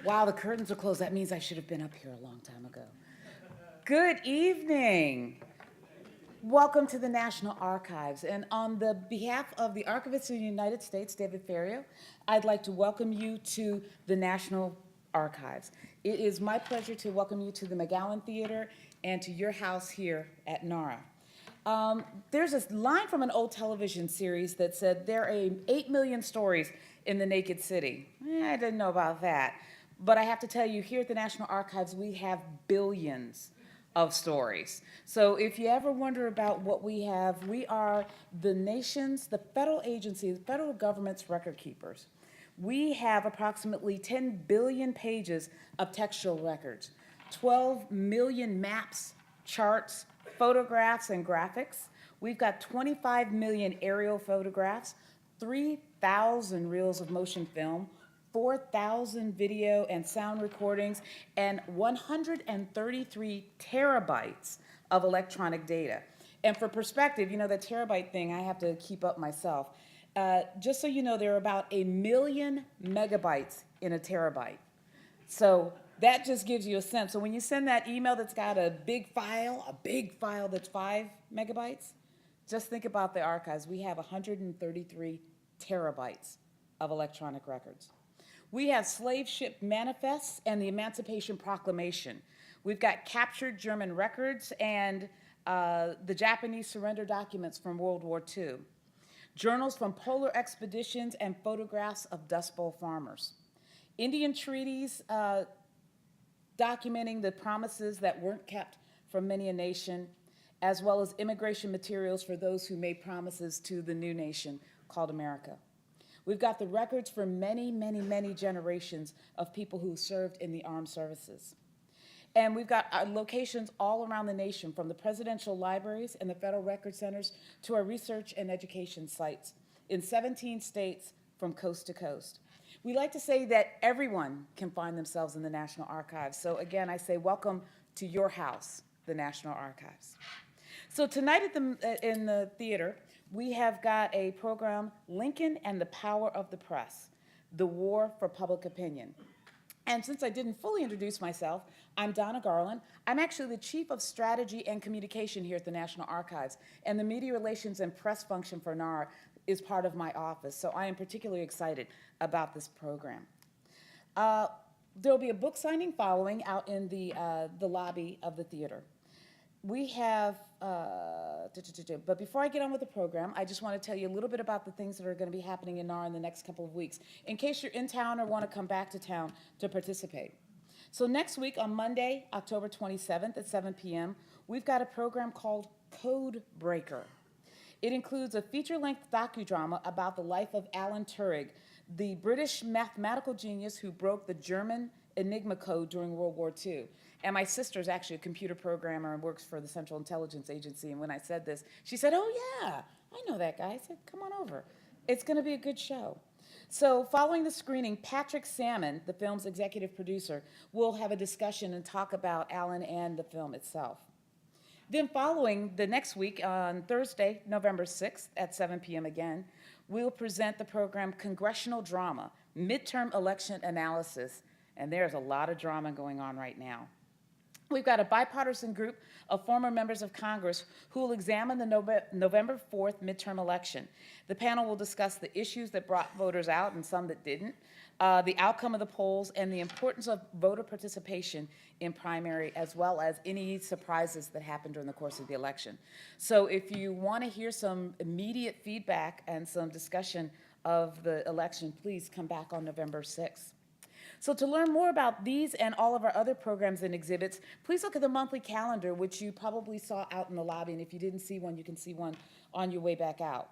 Wow, the curtains are closed. That means I should have been up here a long time ago. Good evening. Welcome to the National Archives. And on the behalf of the Archivist of the United States, David Ferriero, I'd like to welcome you to the National Archives. It is my pleasure to welcome you to the McGowan Theater and to your house here at NARA. There's a line from an old television series that said there are 8 million stories in the naked city. I didn't know about that. But I have to tell you, here at the National Archives, we have billions of stories. So if you ever wonder about what we have, we are the nation's, the federal agency, the federal government's record keepers. We have approximately 10 billion pages of textual records, 12 million maps, charts, photographs, and graphics. We've got 25 million aerial photographs, 3,000 reels of motion film, 4,000 video and sound recordings, and 133 terabytes of electronic data. And for perspective, you know, the terabyte thing, I have to keep up myself. Just so you know, there are about 1 million megabytes in a terabyte. So that just gives you a sense. So when you send that email that's got a big file that's 5 megabytes, just think about the archives. We have 133 terabytes of electronic records. We have slave ship manifests and the Emancipation Proclamation. We've got captured German records and the Japanese surrender documents from World War II. Journals from polar expeditions and photographs of Dust Bowl farmers. Indian treaties documenting the promises that weren't kept from many a nation, as well as immigration materials for those who made promises to the new nation called America. We've got the records for many, many, many generations of people who served in the armed services. And we've got locations all around the nation, from the presidential libraries and the federal record centers to our research and education sites in 17 states from coast to coast. We like to say that everyone can find themselves in the National Archives. So again, I say welcome to your house, the National Archives. So tonight in the theater, we have got a program, Lincoln and the Power of the Press, the War for Public Opinion. And since I didn't fully introduce myself, I'm Donna Garland. I'm actually the Chief of Strategy and Communication here at the National Archives, and the Media Relations and Press function for NARA is part of my office, so I am particularly excited about this program. There'll be a book signing following out in the lobby of the theater. We have, but before I get on with the program, I just want to tell you a little bit about the things that are going to be happening in NAR in the next couple of weeks, in case you're in town or want to come back to town to participate. So next week on Monday, October 27th at 7 p.m., we've got a program called Code Breaker. It includes a feature-length docudrama about the life of Alan Turing, the British mathematical genius who broke the German Enigma code during World War II. And my sister's actually a computer programmer and works for the Central Intelligence Agency. And when I said this, she said, "Oh yeah, I know that guy." I said, "Come on over. It's going to be a good show." So following the screening, Patrick Salmon, the film's executive producer, will have a discussion and talk about Alan and the film itself. Then following the next week, on Thursday, November 6th at 7 p.m. again, we'll present the program Congressional Drama, Midterm Election Analysis. And there's a lot of drama going on right now. We've got a bipartisan group of former members of Congress who will examine the November 4th midterm election. The panel will discuss the issues that brought voters out and some that didn't, the outcome of the polls, and the importance of voter participation in primary, as well as any surprises that happened during the course of the election. So if you want to hear some immediate feedback and some discussion of the election, please come back on November 6th. So to learn more about these and all of our other programs and exhibits, please look at the monthly calendar, which you probably saw out in the lobby. And if you didn't see one, you can see one on your way back out.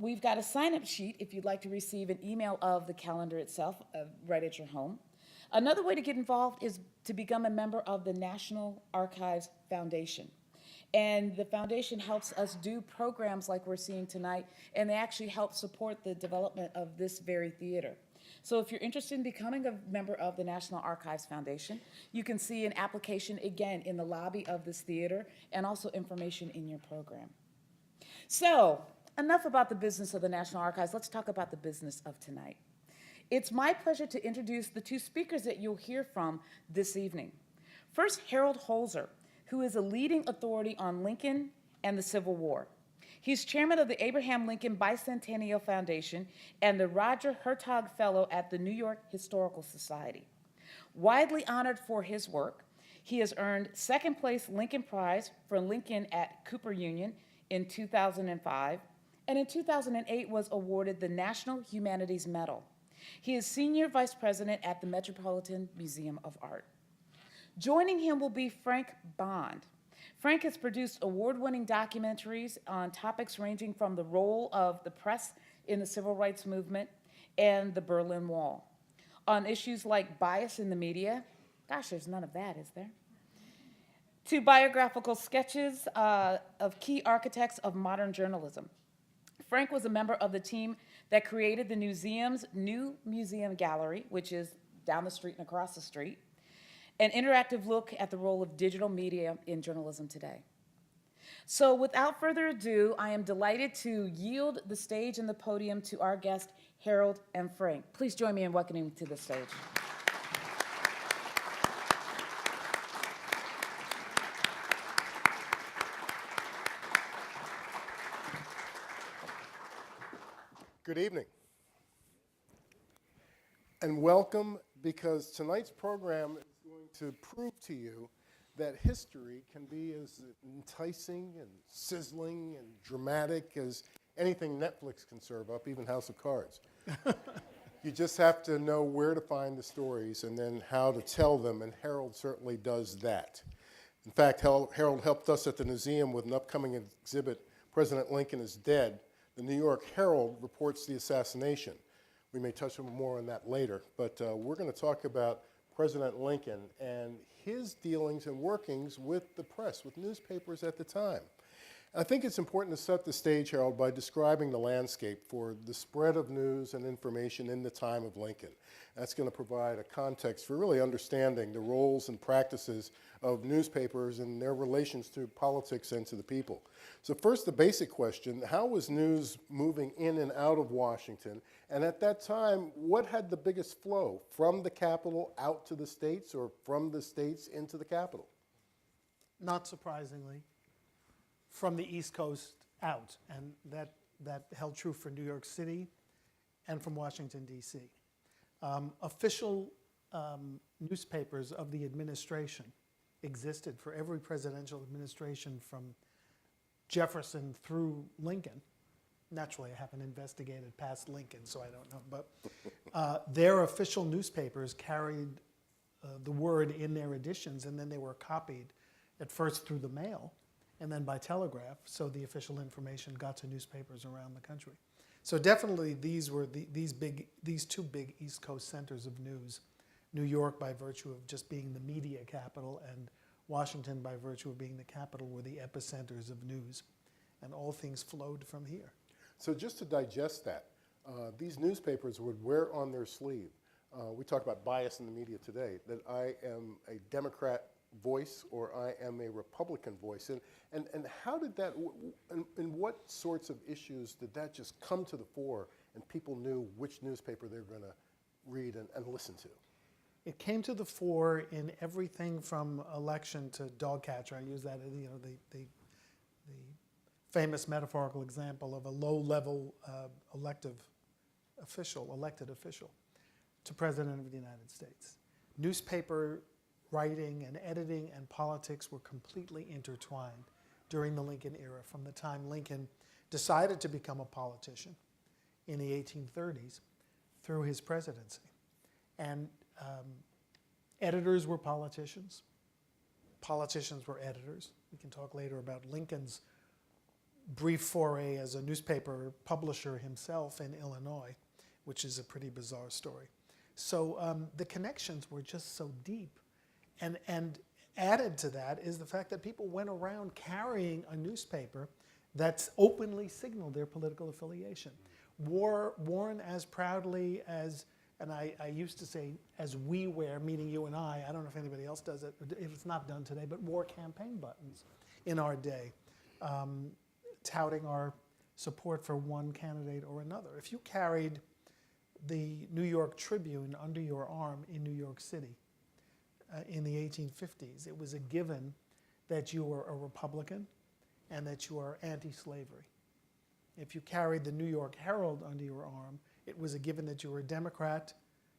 We've got a sign-up sheet if you'd like to receive an email of the calendar itself right at your home. Another way to get involved is to become a member of the National Archives Foundation. And the foundation helps us do programs like we're seeing tonight, and they actually help support the development of this very theater. So if you're interested in becoming a member of the National Archives Foundation, you can see an application, again, in the lobby of this theater, and also information in your program. So enough about the business of the National Archives. Let's talk about the business of tonight. It's my pleasure to introduce the two speakers that you'll hear from this evening. First, Harold Holzer, who is a leading authority on Lincoln and the Civil War. He's chairman of the Abraham Lincoln Bicentennial Foundation and the Roger Hertog Fellow at the New York Historical Society. Widely honored for his work, he has earned second place Lincoln Prize for Lincoln at Cooper Union in 2005, and in 2008 was awarded the National Humanities Medal. He is senior vice president at the Metropolitan Museum of Art. Joining him will be Frank Bond. Frank has produced award-winning documentaries on topics ranging from the role of the press in the civil rights movement and the Berlin Wall, on issues like bias in the media, gosh, there's none of that, is there? To biographical sketches of key architects of modern journalism. Frank was a member of the team that created the Newseum's new museum gallery, which is down the street and across the street, an interactive look at the role of digital media in journalism today. So without further ado, I am delighted to yield the stage and the podium to our guests, Harold and Frank. Please join me in welcoming to the stage. Good evening, and welcome, because tonight's program is going to prove to you that history can be as enticing and sizzling and dramatic as anything Netflix can serve up, even House of Cards. You just have to know where to find the stories and then how to tell them, and Harold certainly does that. In fact, Harold helped us at the Newseum with an upcoming exhibit, President Lincoln is Dead. The New York Herald reports the assassination. We may touch more on that later, but we're going to talk about President Lincoln and his dealings and workings with the press, with newspapers at the time. I think it's important to set the stage, Harold, by describing the landscape for the spread of news and information in the time of Lincoln. That's going to provide a context for really understanding the roles and practices of newspapers and their relations to politics and to the people. So first, the basic question, how was news moving in and out of Washington? And at that time, what had the biggest flow, from the capital out to the states or from the states into the capital? Not surprisingly, from the East Coast out, and that held true for New York City and from Washington, D.C. Official newspapers of the administration existed for every presidential administration from Jefferson through Lincoln. Naturally, I haven't investigated past Lincoln, so I don't know, but their official newspapers carried the word in their editions, and then they were copied at first through the mail, and then by telegraph, so the official information got to newspapers around the country. So definitely these were these two big East Coast centers of news. New York, by virtue of just being the media capital, and Washington, by virtue of being the capital, were the epicenters of news. And all things flowed from here. So just to digest that, these newspapers would wear on their sleeve, we talk about bias in the media today, that I am a Democrat voice or I am a Republican voice. And how did that, in what sorts of issues did that just come to the fore and people knew which newspaper they were going to read and listen to? It came to the fore in everything from election to dog catcher. I use that, the famous metaphorical example of a low-level elected official to President of the United States. Newspaper writing and editing and politics were completely intertwined during the Lincoln era, from the time Lincoln decided to become a politician in the 1830s through his presidency. And editors were politicians. Politicians were editors. We can talk later about Lincoln's brief foray as a newspaper publisher himself in Illinois, which is a pretty bizarre story. So the connections were just so deep. And added to that is the fact that people went around carrying a newspaper that's openly signaled their political affiliation. Worn as proudly as, and I used to say, as we wear, meaning you and I don't know if anybody else does it, if it's not done today, but wore campaign buttons in our day, touting our support for one candidate or another. If you carried the New York Tribune under your arm in New York City in the 1850s, it was a given that you were a Republican and that you are anti-slavery. If you carried the New York Herald under your arm, it was a given that you were a Democrat.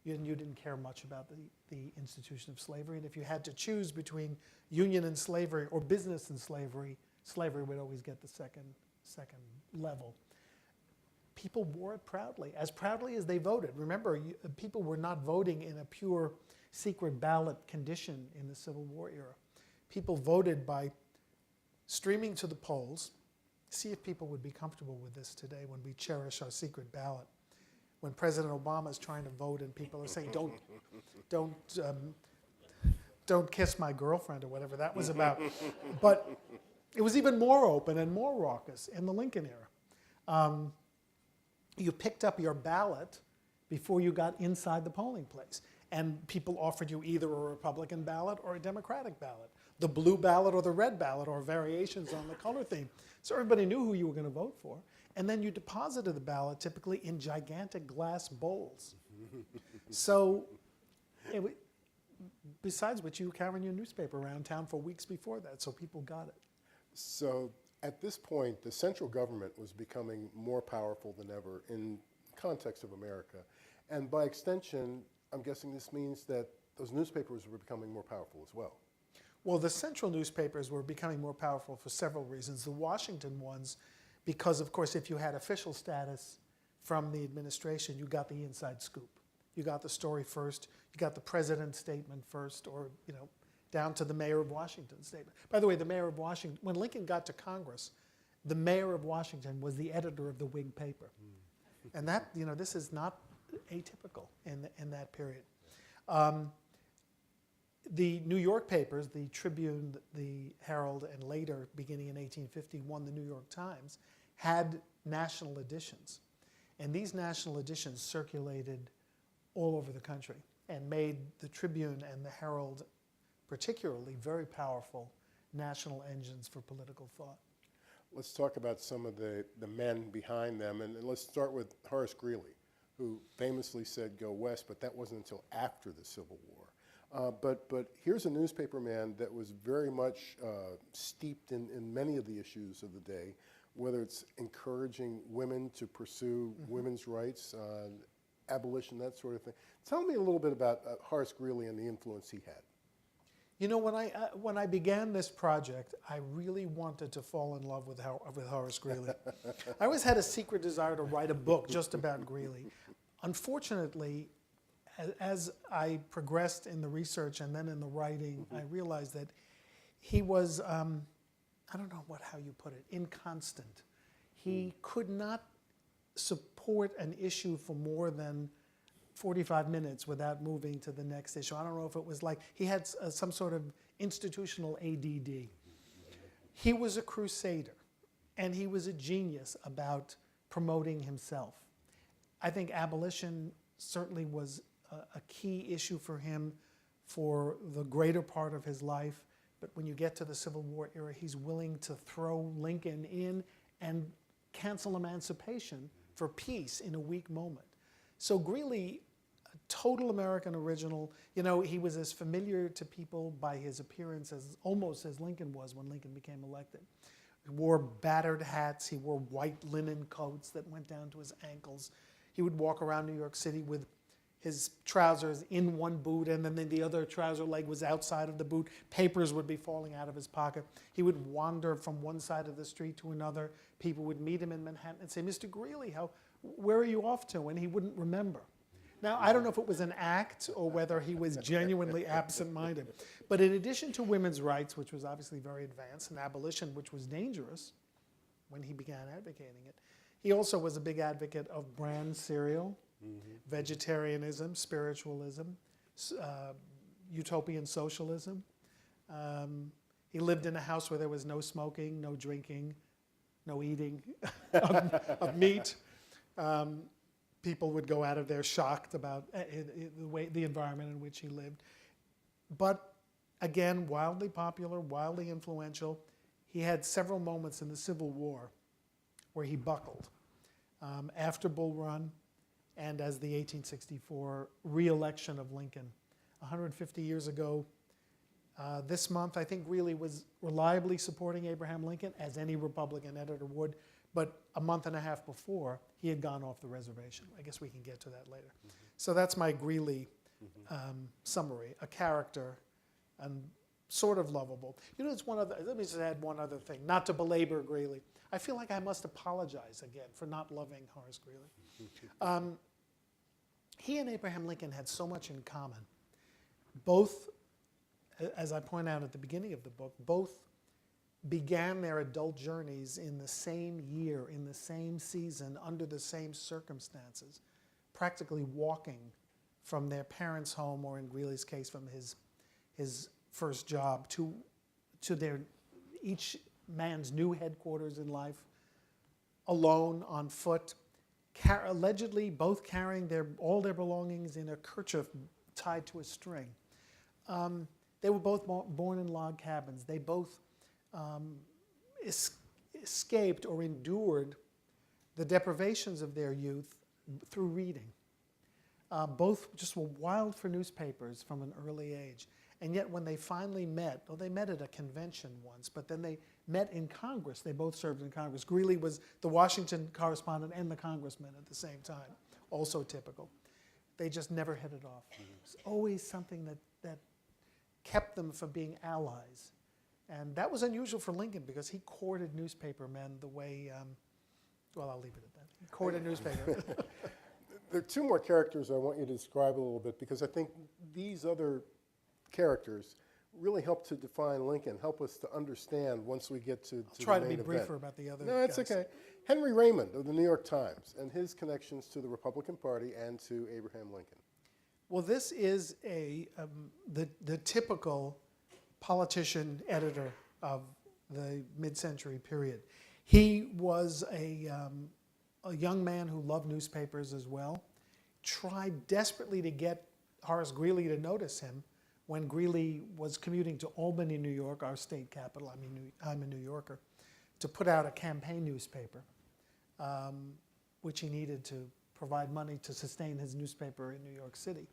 You didn't care much about the institution of slavery. And if you had to choose between union and slavery or business and slavery, slavery would always get the second level. People wore it proudly as they voted. Remember, people were not voting in a pure secret ballot condition in the Civil War era. People voted by streaming to the polls. See if people would be comfortable with this today when we cherish our secret ballot. When President Obama is trying to vote and people are saying, don't kiss my girlfriend or whatever that was about. But it was even more open and more raucous in the Lincoln era. You picked up your ballot before you got inside the polling place. And people offered you either a Republican ballot or a Democratic ballot, the blue ballot or the red ballot, or variations on the color theme. So everybody knew who you were going to vote for. And then you deposited the ballot typically in gigantic glass bowls. So, besides which, you were carrying your newspaper around town for weeks before that, so people got it. So at this point, the central government was becoming more powerful than ever in the context of America. And by extension, I'm guessing this means that those newspapers were becoming more powerful as well. Well, the central newspapers were becoming more powerful for several reasons. The Washington ones, because of course if you had official status from the administration, you got the inside scoop. You got the story first, you got the president's statement first, or down to the mayor of Washington's statement. By the way, the mayor of Washington, when Lincoln got to Congress, the mayor of Washington was the editor of the Whig paper. And that, this is not atypical in that period. The New York papers, the Tribune, the Herald, and later, beginning in 1851, the New York Times, had national editions. And these national editions circulated all over the country and made the Tribune and the Herald particularly very powerful national engines for political thought. Let's talk about some of the men behind them, and let's start with Horace Greeley, who famously said, "Go west," but that wasn't until after the Civil War. But here's a newspaper man that was very much steeped in many of the issues of the day, whether it's encouraging women to pursue women's rights, abolition, that sort of thing. Tell me a little bit about Horace Greeley and the influence he had. When I began this project, I really wanted to fall in love with Horace Greeley. I always had a secret desire to write a book just about Greeley. Unfortunately, as I progressed in the research and then in the writing, I realized that he was, I don't know how you put it, inconstant. He could not support an issue for more than 45 minutes without moving to the next issue. I don't know if it was like he had some sort of institutional ADD. He was a crusader, and he was a genius about promoting himself. I think abolition certainly was a key issue for him for the greater part of his life, but when you get to the Civil War era, he's willing to throw Lincoln in and cancel emancipation for peace in a weak moment. So Greeley, a total American original, he was as familiar to people by his appearance almost as Lincoln was when Lincoln became elected. He wore battered hats, he wore white linen coats that went down to his ankles. He would walk around New York City with his trousers in one boot, and then the other trouser leg was outside of the boot. Papers would be falling out of his pocket. He would wander from one side of the street to another. People would meet him in Manhattan and say, "Mr. Greeley, where are you off to?" And he wouldn't remember. Now, I don't know if it was an act or whether he was genuinely absent-minded. But in addition to women's rights, which was obviously very advanced, and abolition, which was dangerous when he began advocating it, he also was a big advocate of bran cereal, vegetarianism, spiritualism, utopian socialism. He lived in a house where there was no smoking, no drinking, no eating of meat. People would go out of there shocked about the environment in which he lived. But again, wildly popular, wildly influential. He had several moments in the Civil War where he buckled. After Bull Run, and as the 1864 re-election of Lincoln. 150 years ago, this month, I think Greeley was reliably supporting Abraham Lincoln, as any Republican editor would, but a month and a half before, he had gone off the reservation. I guess we can get to that later. So that's my Greeley summary, a character and sort of lovable. You know, it's one other, let me just add one other thing, not to belabor Greeley. I feel like I must apologize again for not loving Horace Greeley. He and Abraham Lincoln had so much in common. Both, as I point out at the beginning of the book, both began their adult journeys in the same year, in the same season, under the same circumstances, practically walking from their parents' home, or in Greeley's case, from his first job, to their each man's new headquarters in life, alone, on foot, allegedly both carrying all their belongings in a kerchief tied to a string. They were both born in log cabins. They both escaped or endured the deprivations of their youth through reading. Both just were wild for newspapers from an early age. And yet when they finally met, well, they met at a convention once, but then they met in Congress. They both served in Congress. Greeley was the Washington correspondent and the congressman at the same time, also typical. They just never hit it off. It was always something that kept them from being allies. And that was unusual for Lincoln because he courted newspaper men the way, well, I'll leave it at that. He courted newspaper. There are two more characters I want you to describe a little bit, because I think these other characters really help to define Lincoln, help us to understand once we get to I'll try the to main be event. briefer about the other No, it's guys. okay. Henry Raymond of the New York Times and his connections to the Republican Party and to Abraham Lincoln. Well, this is the typical politician editor of the mid-century period. He was a young man who loved newspapers as well, tried desperately to get Horace Greeley to notice him when Greeley was commuting to Albany, New York, our state capital. I mean, I'm a New Yorker, to put out a campaign newspaper, which he needed to provide money to sustain his newspaper in New York City.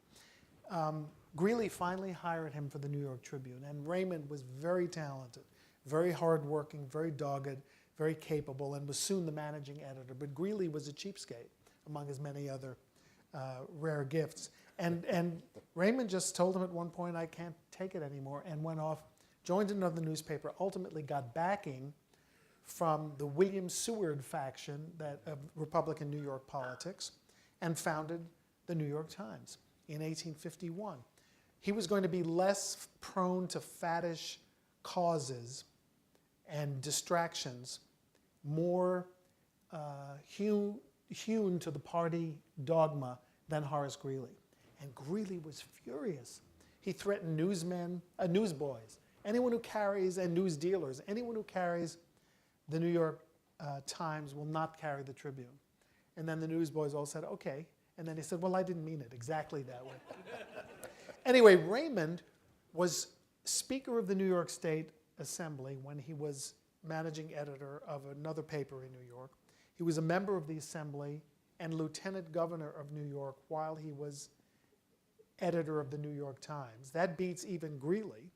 Greeley finally hired him for the New York Tribune, and Raymond was very talented, very hardworking, very dogged, very capable, and was soon the managing editor. But Greeley was a cheapskate, among his many other rare gifts. And Raymond just told him at one point, I can't take it anymore, and went off, joined another newspaper, ultimately got backing from the William Seward faction of Republican New York politics, and founded the New York Times in 1851. He was going to be less prone to faddish causes and distractions, more hewn to the party dogma than Horace Greeley. And Greeley was furious. He threatened newsmen, newsboys, anyone who carries, and news dealers, anyone who carries the New York Times will not carry the Tribune. And then the newsboys all said, okay. And then he said, well, I didn't mean it exactly that way. Anyway, Raymond was Speaker of the New York State Assembly when he was managing editor of another paper in New York. He was a member of the Assembly and Lieutenant Governor of New York while he was editor of the New York Times. That beats even Greeley.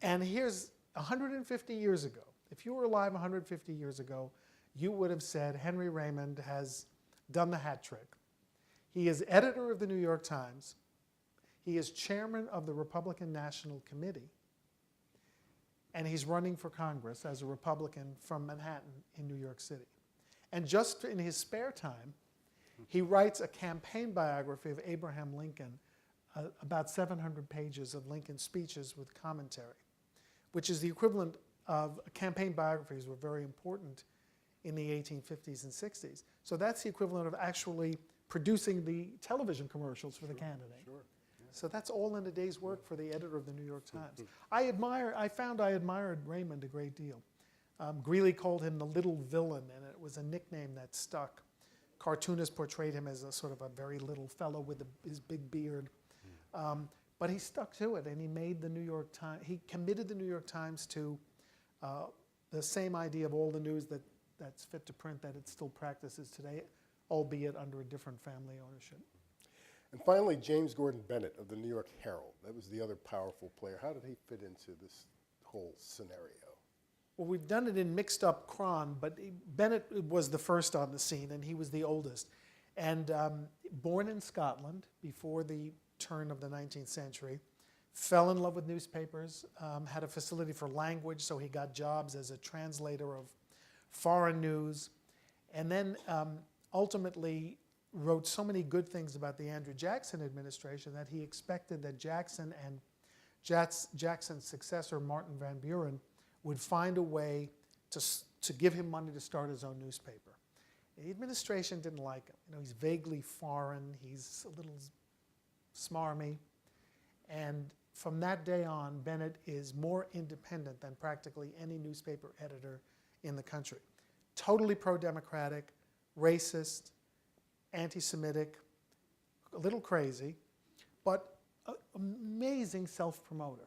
And here's 150 years ago. If you were alive 150 years ago, you would have said Henry Raymond has done the hat trick. He is editor of the New York Times. He is chairman of the Republican National Committee. And he's running for Congress as a Republican from Manhattan in New York City. And just in his spare time, he writes a campaign biography of Abraham Lincoln, about 700 pages of Lincoln's speeches with commentary, which is the equivalent of campaign biographies were very important in the 1850s and 60s. So that's the equivalent of actually producing the television commercials for the candidate. Sure. Yeah. So that's all in a day's work for the editor of the New York Times. I found I admired Raymond a great deal. Greeley called him the little villain, and it was a nickname that stuck. Cartoonists portrayed him as a sort of a very little fellow with his big beard. But he stuck to it, and he made the New York Times, he committed the New York Times to the same idea of all the news that's fit to print that it still practices today. albeit under a different family ownership. And finally, James Gordon Bennett of the New York Herald. That was the other powerful player. How did he fit into this whole scenario? Well, we've done it in mixed up chron, but Bennett was the first on the scene, and he was the oldest. And born in Scotland before the turn of the 19th century, fell in love with newspapers, had a facility for language, so he got jobs as a translator of foreign news, and then ultimately wrote so many good things about the Andrew Jackson administration that he expected that Jackson and Jackson's successor, Martin Van Buren, would find a way to give him money to start his own newspaper. The administration didn't like him. You know, he's vaguely foreign, he's a little smarmy, and from that day on, Bennett is more independent than practically any newspaper editor in the country. Totally pro-democratic, racist, anti-Semitic, a little crazy, but an amazing self-promoter.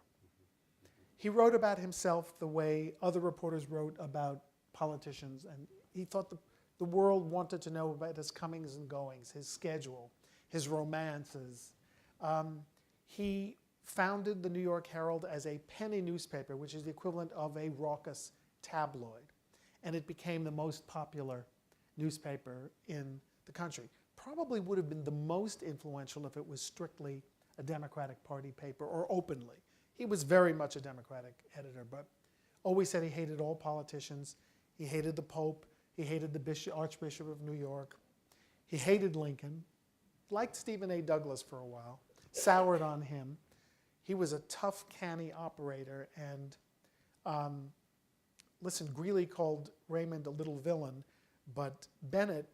He wrote about himself the way other reporters wrote about politicians, and he thought the world wanted to know about his comings and goings, his schedule, his romances. He founded the New York Herald as a penny newspaper, which is the equivalent of a raucous tabloid. And it became the most popular newspaper in the country. Probably would have been the most influential if it was strictly a Democratic Party paper or openly. He was very much a Democratic editor, but always said he hated all politicians. He hated the Pope. He hated the Archbishop of New York. He hated Lincoln. Liked Stephen A. Douglas for a while. Soured on him. He was a tough, canny operator, and listen, Greeley called Raymond a little villain, but Bennett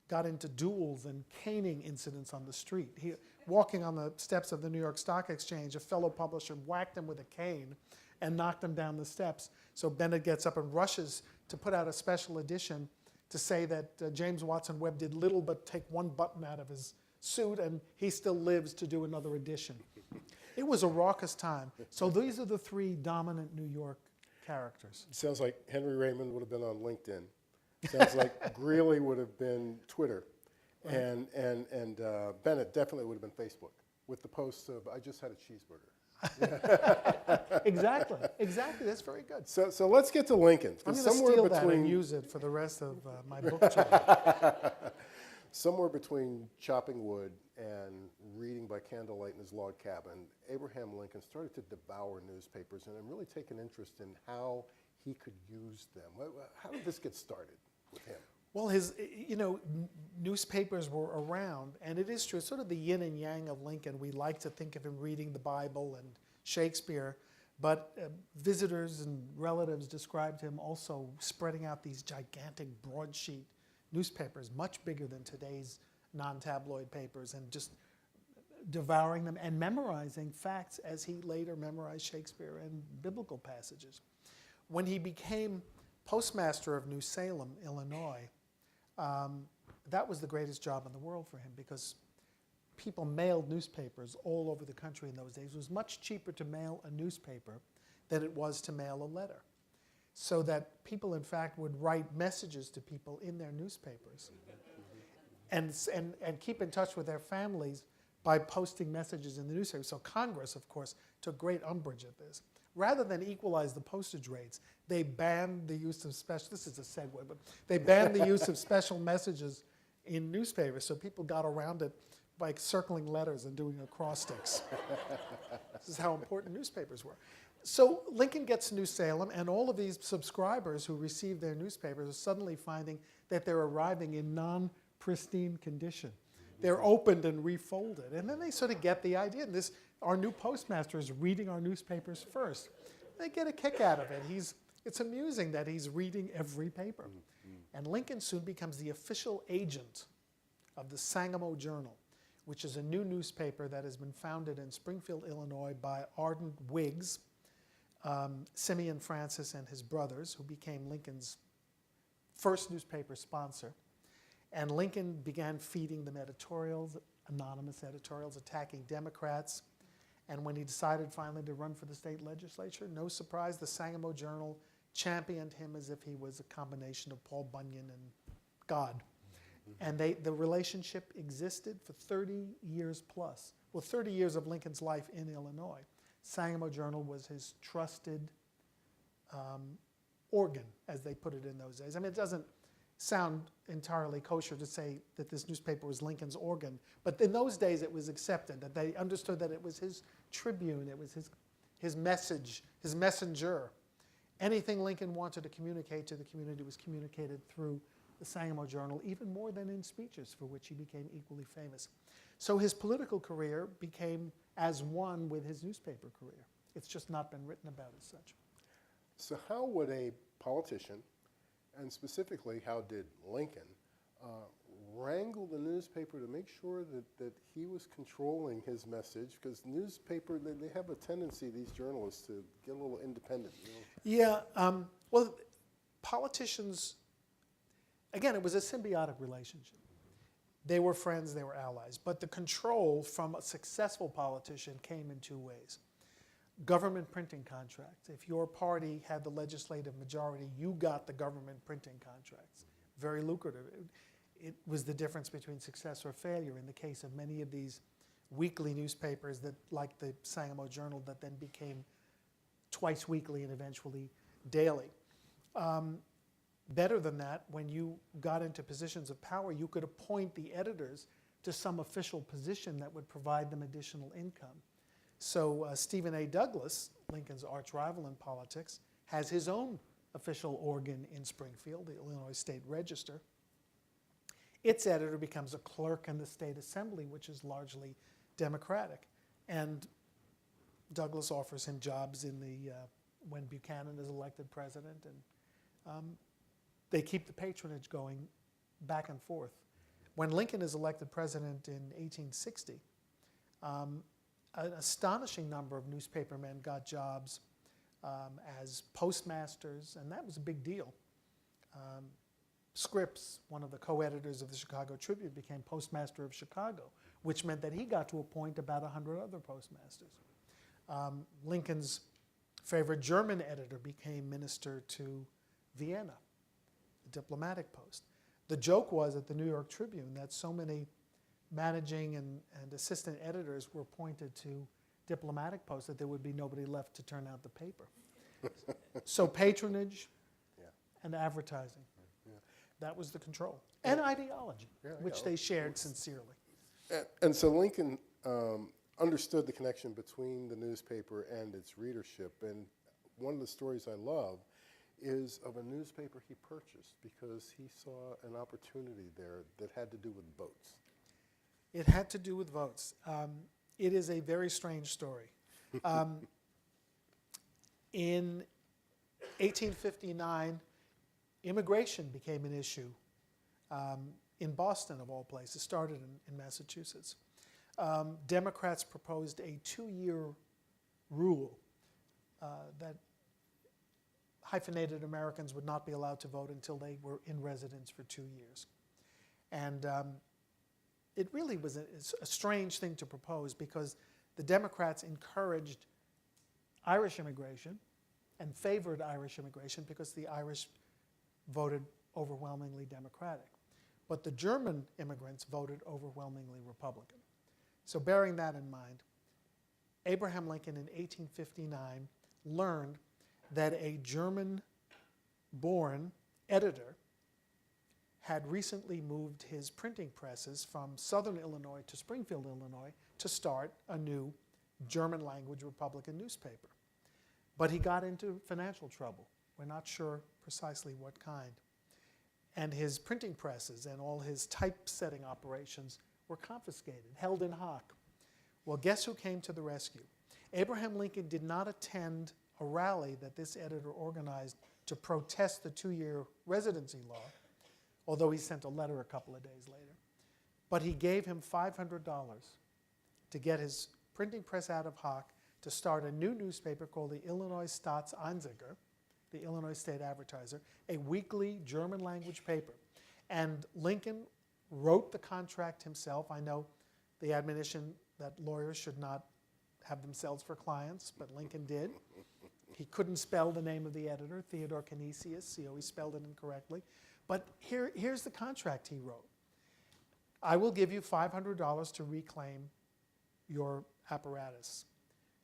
got into duels and caning incidents on the street. Walking on the steps of the New York Stock Exchange, a fellow publisher whacked him with a cane and knocked him down the steps. So Bennett gets up and rushes to put out a special edition to say that James Watson Webb did little but take one button out of his suit, and he still lives to do another edition. It was a raucous time. So these are the three dominant New York characters. Sounds like Henry Raymond would have been on LinkedIn. Sounds like Greeley would have been Twitter. Right. And Bennett definitely would have been Facebook with the posts of, I just had a cheeseburger. Exactly. That's very good. So let's get to Lincoln. I'm going to steal that and use it for the rest of my book chapter. Somewhere between chopping wood and reading by candlelight in his log cabin, Abraham Lincoln started to devour newspapers and really take an interest in how he could use them. How did this get started with him? Well, newspapers were around, and it is true, sort of the yin and yang of Lincoln. We like to think of him reading the Bible and Shakespeare, but visitors and relatives described him also spreading out these gigantic broadsheet newspapers, much bigger than today's non-tabloid papers, and just devouring them and memorizing facts as he later memorized Shakespeare and biblical passages. When he became postmaster of Newseum, Illinois, that was the greatest job in the world for him, because people mailed newspapers all over the country in those days. It was much cheaper to mail a newspaper than it was to mail a letter. So that people, in fact, would write messages to people in their newspapers and keep in touch with their families by posting messages in the newspaper. So Congress, of course, took great umbrage at this. Rather than equalize the postage rates, they banned the use of special, this is a segue, but they banned the use of special messages in newspapers, so people got around it by circling letters and doing acrostics. This is how important newspapers were. So Lincoln gets to New Salem, and all of these subscribers who receive their newspapers are suddenly finding that they're arriving in non-pristine condition. They're opened and refolded, and then they sort of get the idea. And our new postmaster is reading our newspapers first. They get a kick out of it. It's amusing that he's reading every paper. And Lincoln soon becomes the official agent of the Sangamo Journal, which is a new newspaper that has been founded in Springfield, Illinois by ardent Whigs, Simeon Francis and his brothers, who became Lincoln's first newspaper sponsor. And Lincoln began feeding them editorials, anonymous editorials, attacking Democrats. And when he decided finally to run for the state legislature, no surprise, the Sangamo Journal championed him as if he was a combination of Paul Bunyan and God. And the relationship existed for 30 years plus. Well, 30 years of Lincoln's life in Illinois. Sangamo Journal was his trusted organ, as they put it in those days. I mean, it doesn't sound entirely kosher to say that this newspaper was Lincoln's organ, but in those days it was accepted, that they understood that it was his tribune, it was his message, his messenger. Anything Lincoln wanted to communicate to the community was communicated through the Sangamo Journal, even more than in speeches, for which he became equally famous. So his political career became as one with his newspaper career. It's just not been written about as such. So how would a politician, and specifically how did Lincoln, wrangle the newspaper to make sure that he was controlling his message? Because newspaper, they have a tendency, these journalists, to get a little independent. You know? Yeah, well, politicians, again, it was a symbiotic relationship. They were friends, they were allies. But the control from a successful politician came in two ways. Government printing contracts. If your party had the legislative majority, you got the government printing contracts. Very lucrative. It was the difference between success or failure in the case of many of these weekly newspapers that, like the Sangamo Journal, that then became twice weekly and eventually daily. Better than that, when you got into positions of power, you could appoint the editors to some official position that would provide them additional income. So Stephen A. Douglas, Lincoln's arch rival in politics, has his own official organ in Springfield, the Illinois State Register. Its editor becomes a clerk in the state assembly, which is largely Democratic. And Douglas offers him jobs in when Buchanan is elected president, and they keep the patronage going back and forth. When Lincoln is elected president in 1860, an astonishing number of newspapermen got jobs as postmasters, and that was a big deal. Scripps, one of the co-editors of the Chicago Tribune, became postmaster of Chicago, which meant that he got to appoint about 100 other postmasters. Lincoln's favorite German editor became minister to Vienna, the diplomatic post. The joke was at the New York Tribune that so many managing and assistant editors were appointed to diplomatic posts that there would be nobody left to turn out the paper. So patronage and advertising, that was the control. And ideology, which they shared sincerely. And so Lincoln understood the connection between the newspaper and its readership. And one of the stories I love is of a newspaper he purchased because he saw an opportunity there that had to do with votes. It had to do with votes. It is a very strange story. In 1859, immigration became an issue in Boston, of all places. It started in Massachusetts. Democrats proposed a 2-year rule that hyphenated Americans would not be allowed to vote until they were in residence for 2 years. And it really was a strange thing to propose because the Democrats encouraged Irish immigration and favored Irish immigration because the Irish voted overwhelmingly Democratic. But the German immigrants voted overwhelmingly Republican. So bearing that in mind, Abraham Lincoln in 1859 learned that a German-born editor had recently moved his printing presses from southern Illinois to Springfield, Illinois, to start a new German-language Republican newspaper. But he got into financial trouble. We're not sure precisely what kind. And his printing presses and all his typesetting operations were confiscated, held in hock. Well, guess who came to the rescue? Abraham Lincoln did not attend a rally that this editor organized to protest the 2-year residency law, although he sent a letter a couple of days later. But he gave him $500 to get his printing press out of hock to start a new newspaper called the Illinois Staatsanzeiger, the Illinois State Advertiser, a weekly German-language paper. And Lincoln wrote the contract himself. I know the admonition that lawyers should not have themselves for clients, but Lincoln did. He couldn't spell the name of the editor, Theodore Canisius. He always spelled it incorrectly. But here's the contract he wrote. I will give you $500 to reclaim your apparatus.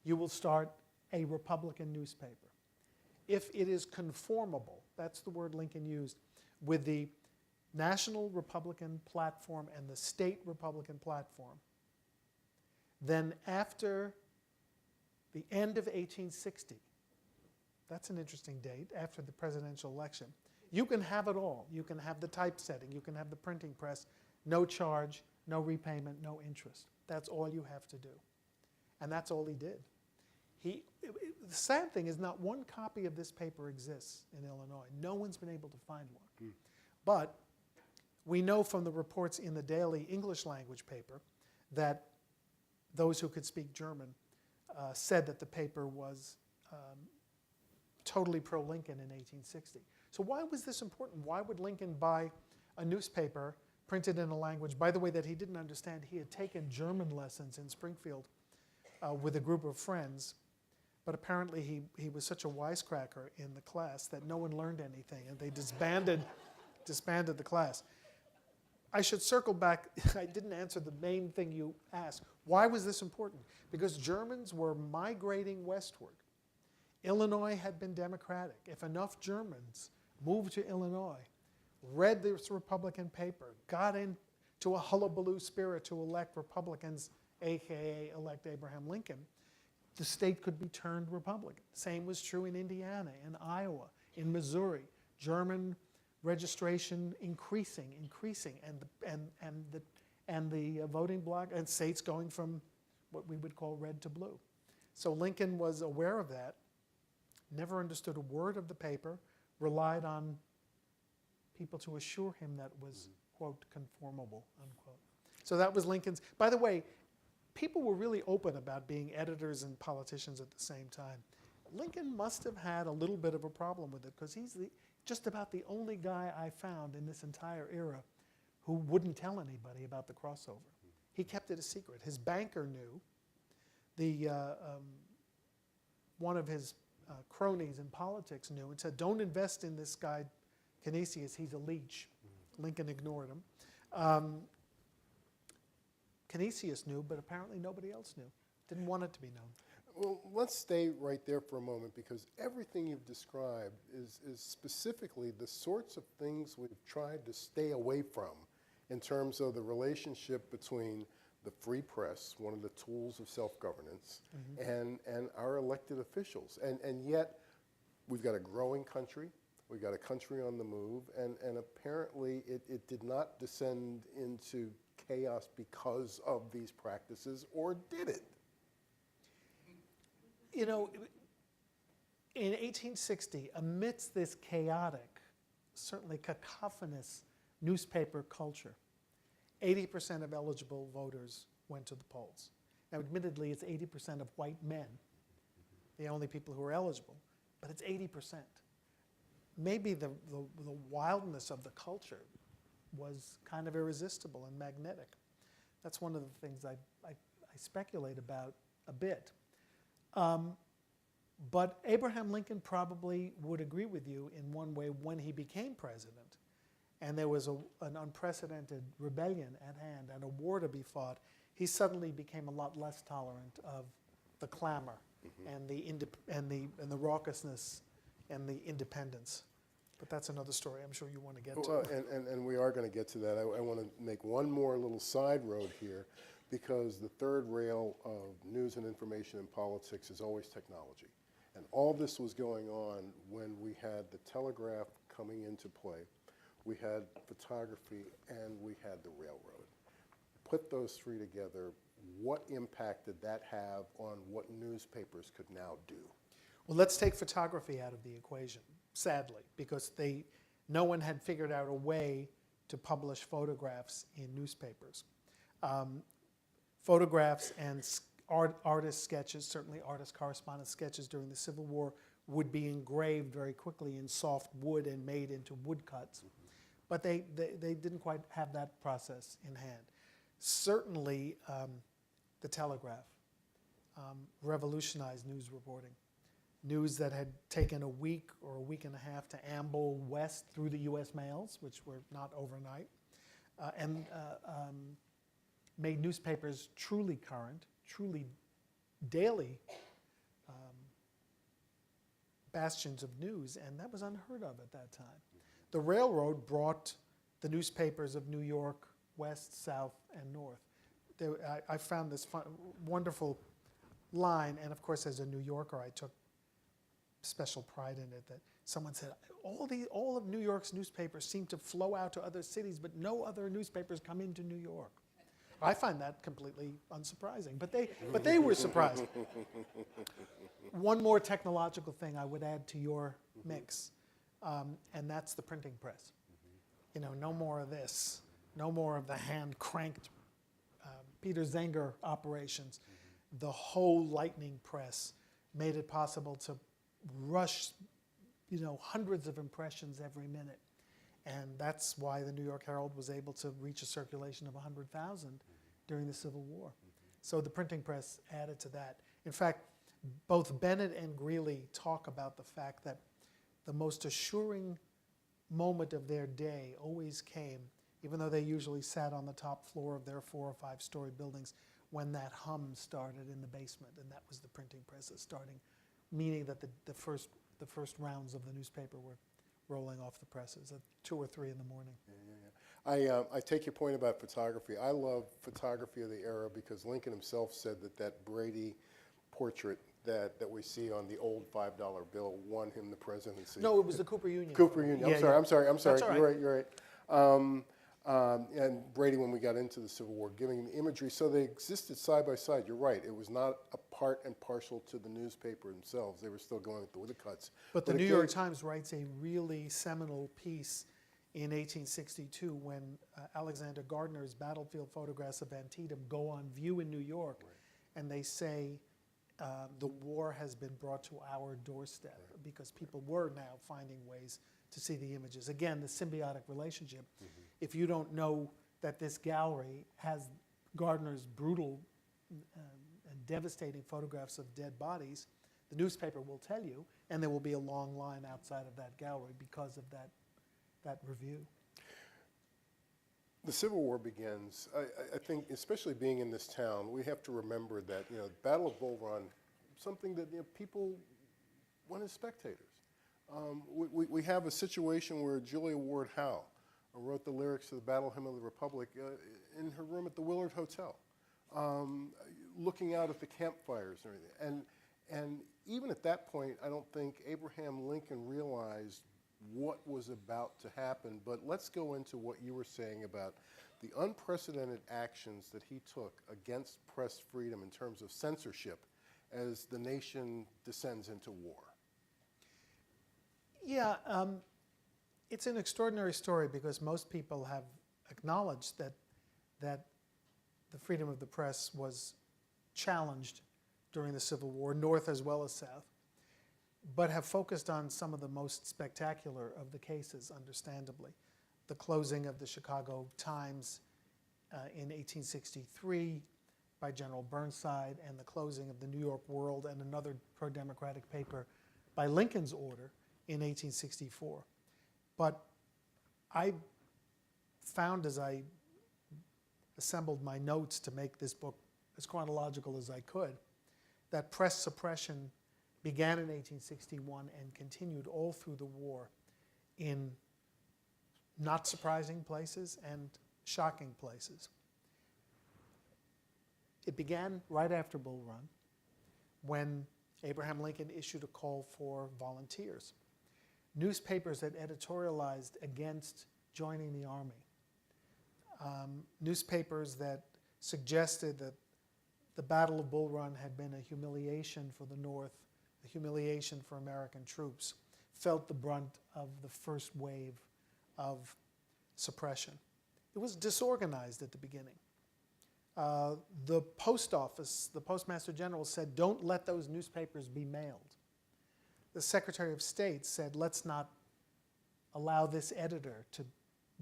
You will start a Republican newspaper. If it is conformable, that's the word Lincoln used, with the National Republican platform and the state Republican platform, then after the end of 1860, that's an interesting date, after the presidential election, you can have it all. You can have the typesetting, you can have the printing press, no charge, no repayment, no interest. That's all you have to do. And that's all he did. The sad thing is not one copy of this paper exists in Illinois. No one's been able to find one. But we know from the reports in the daily English language paper that those who could speak German said that the paper was totally pro-Lincoln in 1860. So why was this important? Why would Lincoln buy a newspaper printed in a language, by the way, that he didn't understand? He had taken German lessons in Springfield with a group of friends, but apparently he was such a wisecracker in the class that no one learned anything, and they disbanded the class. I should circle back. I didn't answer the main thing you asked. Why was this important? Because Germans were migrating westward. Illinois had been Democratic. If enough Germans moved to Illinois, read this Republican paper, got into a hullabaloo spirit to elect Republicans, aka elect Abraham Lincoln, the state could be turned Republican. Same was true in Indiana, in Iowa, in Missouri. German registration increasing, and the voting bloc and states going from what we would call red to blue. So Lincoln was aware of that, never understood a word of the paper, relied on people to assure him that it was, quote, conformable, unquote. So that was Lincoln's. By the way, people were really open about being editors and politicians at the same time. Lincoln must have had a little bit of a problem with it, because he's just about the only guy I found in this entire era who wouldn't tell anybody about the crossover. He kept it a secret. His banker knew. One of his cronies in politics knew and said, don't invest in this guy, Canisius, he's a leech. Lincoln ignored him. Canisius knew, but apparently nobody else knew. Didn't want it to be known. Well, let's stay right there for a moment, because everything you've described is specifically the sorts of things we've tried to stay away from in terms of the relationship between the free press, one of the tools of self-governance, and our elected officials. And yet, we've got a growing country, we've got a country on the move, and apparently it did not descend into chaos because of these practices, or did it? You know, in 1860, amidst this chaotic, certainly cacophonous newspaper culture, 80% of eligible voters went to the polls. Now, admittedly, it's 80% of white men, the only people who are eligible, but it's 80%. Maybe the wildness of the culture was kind of irresistible and magnetic. That's one of the things I speculate about a bit. But Abraham Lincoln probably would agree with you in one way when he became president, and there was an unprecedented rebellion at hand and a war to be fought, he suddenly became a lot less tolerant of the clamor and the raucousness and the independence. But that's another story I'm sure you want to get to. And we are going to get to that. I want to make one more little side road here, because the third rail of news and information in politics is always technology. And all this was going on when we had the telegraph coming into play, we had photography, and we had the railroad. Put those three together, what impact did that have on what newspapers could now do? Well, let's take photography out of the equation, sadly, because no one had figured out a way to publish photographs in newspapers. Photographs and artist sketches, certainly artist correspondence sketches during the Civil War, would be engraved very quickly in soft wood and made into woodcuts. But they didn't quite have that process in hand. Certainly, the telegraph revolutionized news reporting. News that had taken a week or a week and a half to amble west through the U.S. mails, which were not overnight, and made newspapers truly current, truly daily bastions of news, and that was unheard of at that time. The railroad brought the newspapers of New York west, south, and north. I found this wonderful line, and of course, as a New Yorker, I took special pride in it, that someone said, all of New York's newspapers seem to flow out to other cities, but no other newspapers come into New York. I find that completely unsurprising, but they were surprised. One more technological thing I would add to your mix, and that's the printing press. You know, no more of this, no more of the hand-cranked Peter Zenger operations. The whole lightning press made it possible to rush, you know, hundreds of impressions every minute. And that's why the New York Herald was able to reach a circulation of 100,000 during the Civil War. So the printing press added to that. In fact, both Bennett and Greeley talk about the fact that the most assuring moment of their day always came, even though they usually sat on the top floor of their 4- or 5-story buildings, when that hum started in the basement, and that was the printing presses starting, meaning that the first rounds of the newspaper were rolling off the presses at 2 or 3 in the morning. I take your point about photography. I love photography of the era because Lincoln himself said that Brady portrait that we see on the old $5 bill won him the presidency. No, it was the Cooper Union. Cooper Union. I'm sorry. That's all right. You're right. And Brady, when we got into the Civil War, giving the imagery, so they existed side by side. You're right. It was not a part and parcel to the newspaper themselves. They were still going with the cuts. But the New York Times writes a really seminal piece in 1862 when Alexander Gardner's battlefield photographs of Antietam go on view in New York, and they say the war has been brought to our doorstep because people were now finding ways to see the images. Again, the symbiotic relationship. If you don't know that this gallery has Gardner's brutal and devastating photographs of dead bodies, the newspaper will tell you, and there will be a long line outside of that gallery because of that review. The Civil War begins. I think, especially being in this town, we have to remember that the Battle of Bull Run, something that people went as spectators. We have a situation where Julia Ward Howe wrote the lyrics to the Battle Hymn of the Republic in her room at the Willard Hotel, looking out at the campfires and everything. And even at that point, I don't think Abraham Lincoln realized what was about to happen. But let's go into what you were saying about the unprecedented actions that he took against press freedom in terms of censorship as the nation descends into war. Yeah, it's an extraordinary story because most people have acknowledged that the freedom of the press was challenged during the Civil War, North as well as South, but have focused on some of the most spectacular of the cases, understandably. The closing of the Chicago Times in 1863 by General Burnside, and the closing of the New York World and another pro-democratic paper by Lincoln's order in 1864. But I found, as I assembled my notes to make this book as chronological as I could, that press suppression began in 1861 and continued all through the war in not surprising places and shocking places. It began right after Bull Run, when Abraham Lincoln issued a call for volunteers. Newspapers that editorialized against joining the Army. Newspapers that suggested that the Battle of Bull Run had been a humiliation for the North, a humiliation for American troops, felt the brunt of the first wave of suppression. It was disorganized at the beginning. The post office, the Postmaster General said, don't let those newspapers be mailed. The Secretary of State said, let's not allow this editor to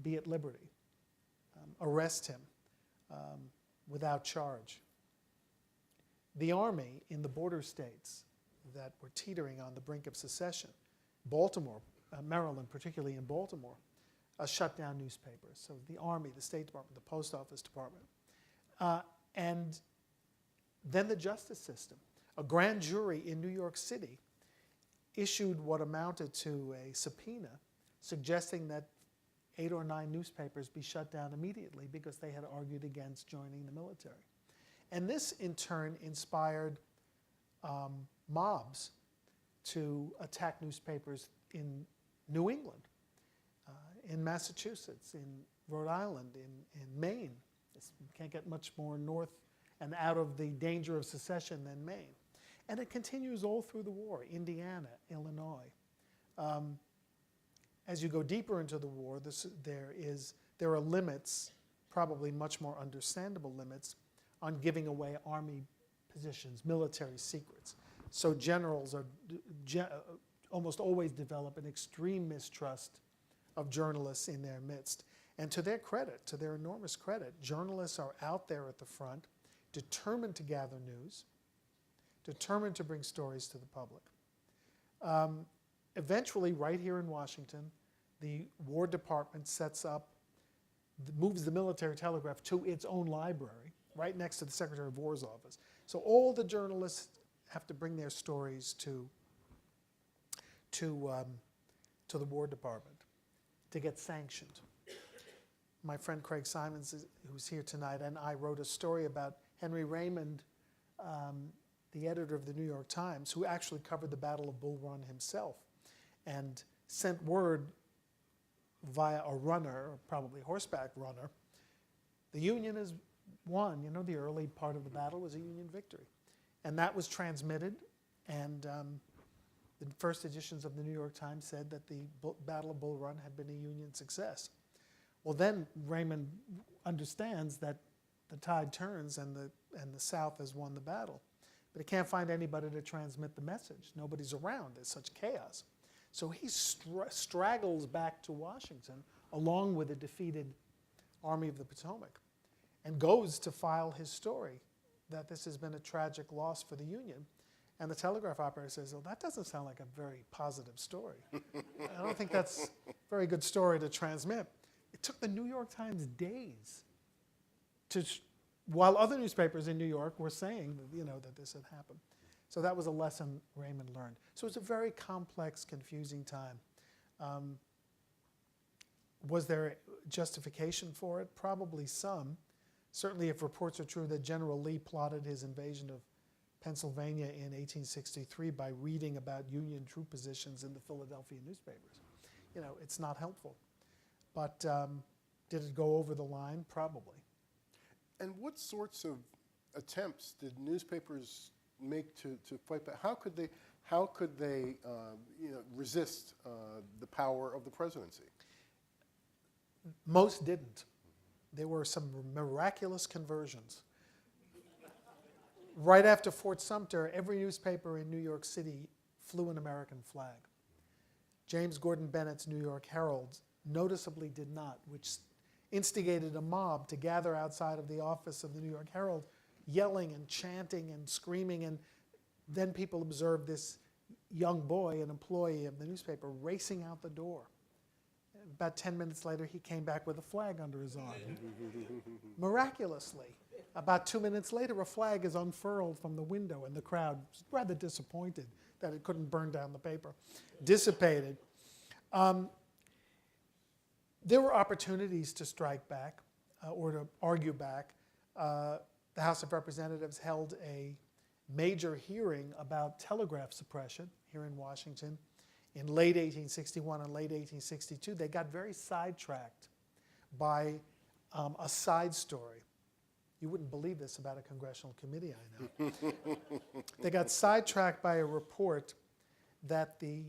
be at liberty. Arrest him without charge. The Army in the border states that were teetering on the brink of secession, Baltimore, Maryland, particularly in Baltimore, shut down newspapers. So the Army, the State Department, the Post Office Department. And then the justice system. A grand jury in New York City issued what amounted to a subpoena suggesting that 8 or 9 newspapers be shut down immediately because they had argued against joining the military. And this, in turn, inspired mobs to attack newspapers in New England, in Massachusetts, in Rhode Island, in Maine. You can't get much more north and out of the danger of secession than Maine. And it continues all through the war, Indiana, Illinois. As you go deeper into the war, there are limits, probably much more understandable limits, on giving away Army positions, military secrets. So generals almost always develop an extreme mistrust of journalists in their midst. And to their credit, to their enormous credit, journalists are out there at the front, determined to gather news, determined to bring stories to the public. Eventually, right here in Washington, the War Department moves the military telegraph to its own library, right next to the Secretary of War's office. So all the journalists have to bring their stories to the War Department to get sanctioned. My friend Craig Simons, who's here tonight, and I wrote a story about Henry Raymond, the editor of the New York Times, who actually covered the Battle of Bull Run himself and sent word via a runner, probably horseback runner, the Union has won. You know, the early part of the battle was a Union victory. And that was transmitted, and the first editions of the New York Times said that the Battle of Bull Run had been a Union success. Well, then Raymond understands that the tide turns and the South has won the battle. But he can't find anybody to transmit the message. Nobody's around. There's such chaos. So he straggles back to Washington along with a defeated Army of the Potomac and goes to file his story that this has been a tragic loss for the Union. And the telegraph operator says, well, that doesn't sound like a very positive story. I don't think that's a very good story to transmit. It took the New York Times days while other newspapers in New York were saying that this had happened. So that was a lesson Raymond learned. So it's a very complex, confusing time. Was there justification for it? Probably some. Certainly if reports are true that General Lee plotted his invasion of Pennsylvania in 1863 by reading about Union troop positions in the Philadelphia newspapers. It's not helpful. But did it go over the line? Probably. And what sorts of attempts did newspapers make to fight back? How could they resist the power of the presidency? Most didn't. There were some miraculous conversions. Right after Fort Sumter, every newspaper in New York City flew an American flag. James Gordon Bennett's New York Herald noticeably did not, which instigated a mob to gather outside of the office of the New York Herald, yelling and chanting and screaming, and then people observed this young boy, an employee of the newspaper, racing out the door. About 10 minutes later, he came back with a flag under his arm. Miraculously. About 2 minutes later, a flag is unfurled from the window, and the crowd was rather disappointed that it couldn't burn down the paper. Dissipated. There were opportunities to strike back or to argue back. The House of Representatives held a major hearing about telegraph suppression here in Washington in late 1861 and late 1862. They got very sidetracked by a side story. You wouldn't believe this about a congressional committee, I know. They got sidetracked by a report that the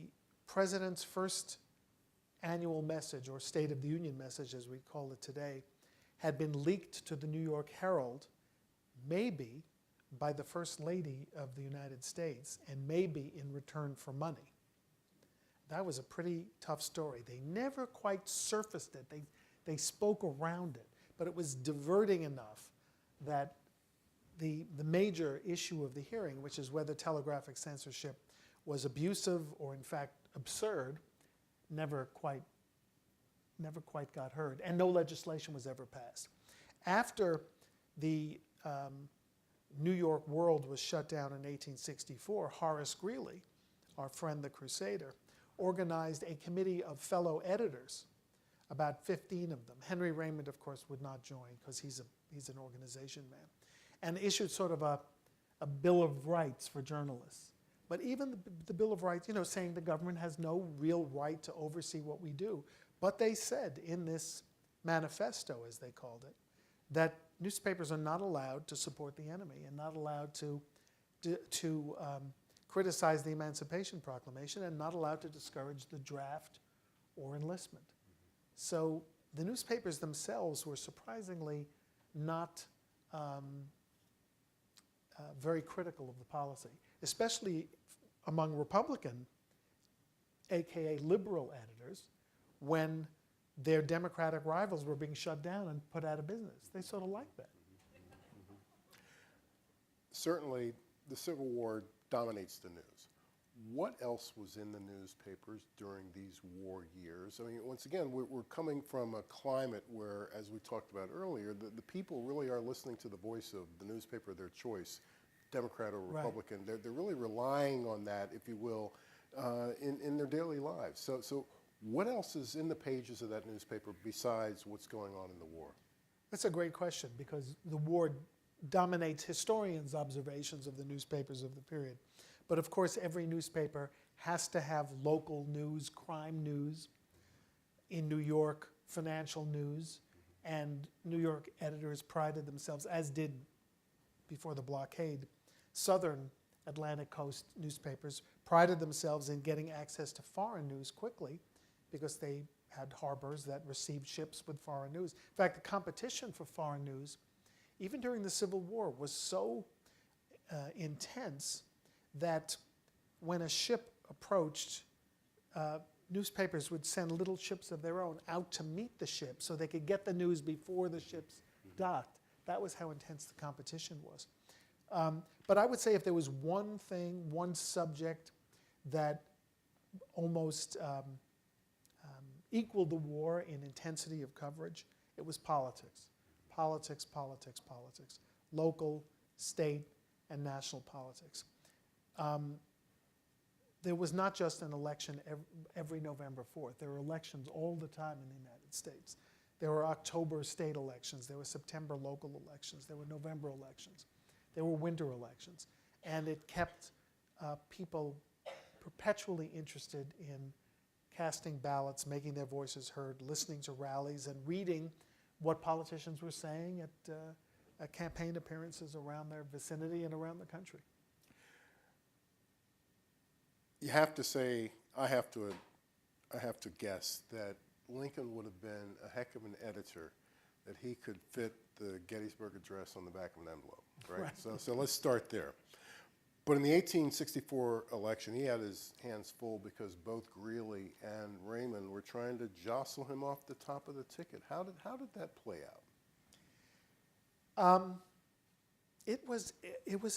president's first annual message, or State of the Union message as we call it today, had been leaked to the New York Herald, maybe by the First Lady of the United States, and maybe in return for money. That was a pretty tough story. They never quite surfaced it. They spoke around it, but it was diverting enough that the major issue of the hearing, which is whether telegraphic censorship was abusive or in fact absurd, never quite never quite got heard, and no legislation was ever passed. After the New York World was shut down in 1864, Horace Greeley, our friend the Crusader, organized a committee of fellow editors, about 15 of them. Henry Raymond, of course, would not join because he's an organization man, and issued sort of a Bill of Rights for journalists. But even the Bill of Rights, saying the government has no real right to oversee what we do. But they said in this manifesto, as they called it, that newspapers are not allowed to support the enemy and not allowed to criticize the Emancipation Proclamation and not allowed to discourage the draft or enlistment. So the newspapers themselves were surprisingly not very critical of the policy, especially among Republican, aka liberal editors, when their Democratic rivals were being shut down and put out of business. They sort of liked that. Certainly, the Civil War dominates the news. What else was in the newspapers during these war years? I mean, once again, we're coming from a climate where, as we talked about earlier, the people really are listening to the voice of the newspaper of their choice, Democrat or Republican. Right. They're really relying on that, if you will, in their daily lives. So what else is in the pages of that newspaper besides what's going on in the war? That's a great question, because the war dominates historians' observations of the newspapers of the period. But of course, every newspaper has to have local news, crime news. In New York, financial news. And New York editors prided themselves, as did before the blockade, southern Atlantic coast newspapers prided themselves in getting access to foreign news quickly because they had harbors that received ships with foreign news. In fact, the competition for foreign news, even during the Civil War, was so intense that when a ship approached, newspapers would send little ships of their own out to meet the ship so they could get the news before the ships docked. That was how intense the competition was. But I would say if there was one thing, one subject that almost equaled the war in intensity of coverage, it was politics. Politics, politics, politics. Local, state, and national politics. There was not just an election every November 4th. There were elections all the time in the United States. There were October state elections. There were September local elections. There were November elections. There were winter elections. And it kept people perpetually interested in casting ballots, making their voices heard, listening to rallies, and reading what politicians were saying at campaign appearances around their vicinity and around the country. You have to say, I have to guess that Lincoln would have been a heck of an editor, that he could fit the Gettysburg Address on the back of an envelope, right? Right. So let's start there. But in the 1864 election, he had his hands full because both Greeley and Raymond were trying to jostle him off the top of the ticket. How did that play out? It was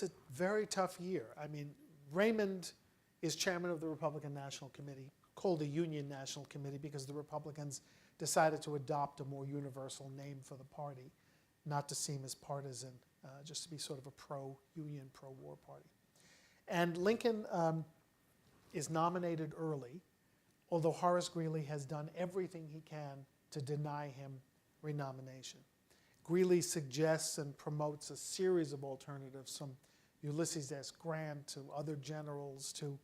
a very tough year. I mean, Raymond is chairman of the Republican National Committee, called the Union National Committee because the Republicans decided to adopt a more universal name for the party, not to seem as partisan, just to be sort of a pro-Union, pro-war party. And Lincoln is nominated early, although Horace Greeley has done everything he can to deny him renomination. Greeley suggests and promotes a series of alternatives, from Ulysses S. Grant to other generals to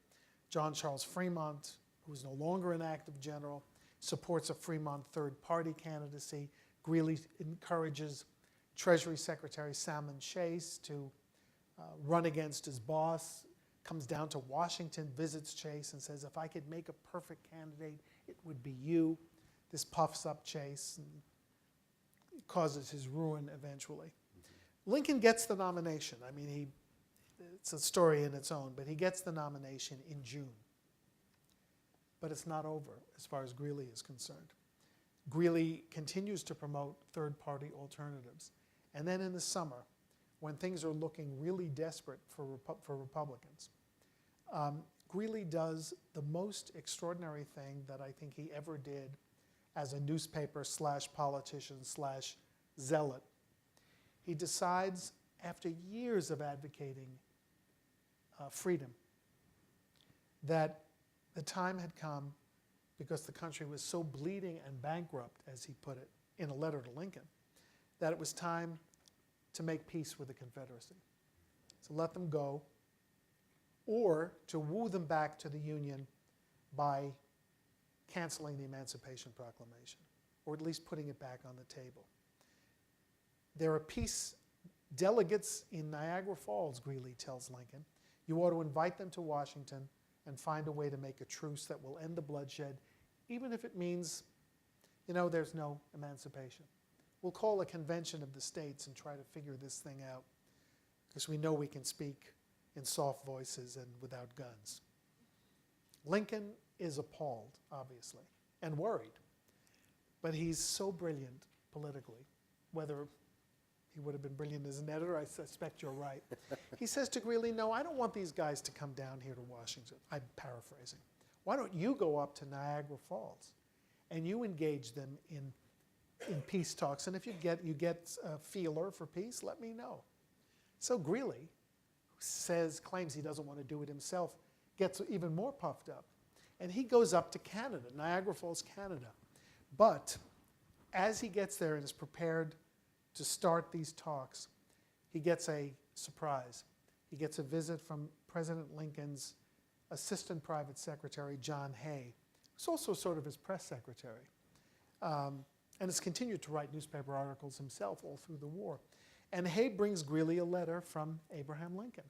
John Charles Fremont, who is no longer an active general, supports a Fremont third-party candidacy. Greeley encourages Treasury Secretary Salmon Chase to run against his boss, comes down to Washington, visits Chase, and says, if I could make a perfect candidate, it would be you. This puffs up Chase and causes his ruin eventually. Mm-hmm. Lincoln gets the nomination. I mean, it's a story in its own, but he gets the nomination in June. But it's not over as far as Greeley is concerned. Greeley continues to promote third-party alternatives. And then in the summer, when things are looking really desperate for Republicans, Greeley does the most extraordinary thing that I think he ever did as a newspaper / politician / zealot. He decides, after years of advocating freedom, that the time had come, because the country was so bleeding and bankrupt, as he put it in a letter to Lincoln, that it was time to make peace with the Confederacy, to let them go, or to woo them back to the Union by canceling the Emancipation Proclamation, or at least putting it back on the table. There are peace delegates in Niagara Falls, Greeley tells Lincoln. You ought to invite them to Washington and find a way to make a truce that will end the bloodshed, even if it means, there's no emancipation. We'll call a convention of the states and try to figure this thing out, because we know we can speak in soft voices and without guns. Lincoln is appalled, obviously, and worried. But he's so brilliant politically, whether he would have been brilliant as an editor, I suspect you're right. He says to Greeley, no, I don't want these guys to come down here to Washington. I'm paraphrasing. Why don't you go up to Niagara Falls and you engage them in peace talks, and if you get a feeler for peace, let me know. So Greeley, who claims he doesn't want to do it himself, gets even more puffed up. And he goes up to Canada, Niagara Falls, Canada. But as he gets there and is prepared to start these talks, he gets a surprise. He gets a visit from President Lincoln's assistant private secretary, John Hay, who's also sort of his press secretary, and has continued to write newspaper articles himself all through the war. And Hay brings Greeley a letter from Abraham Lincoln.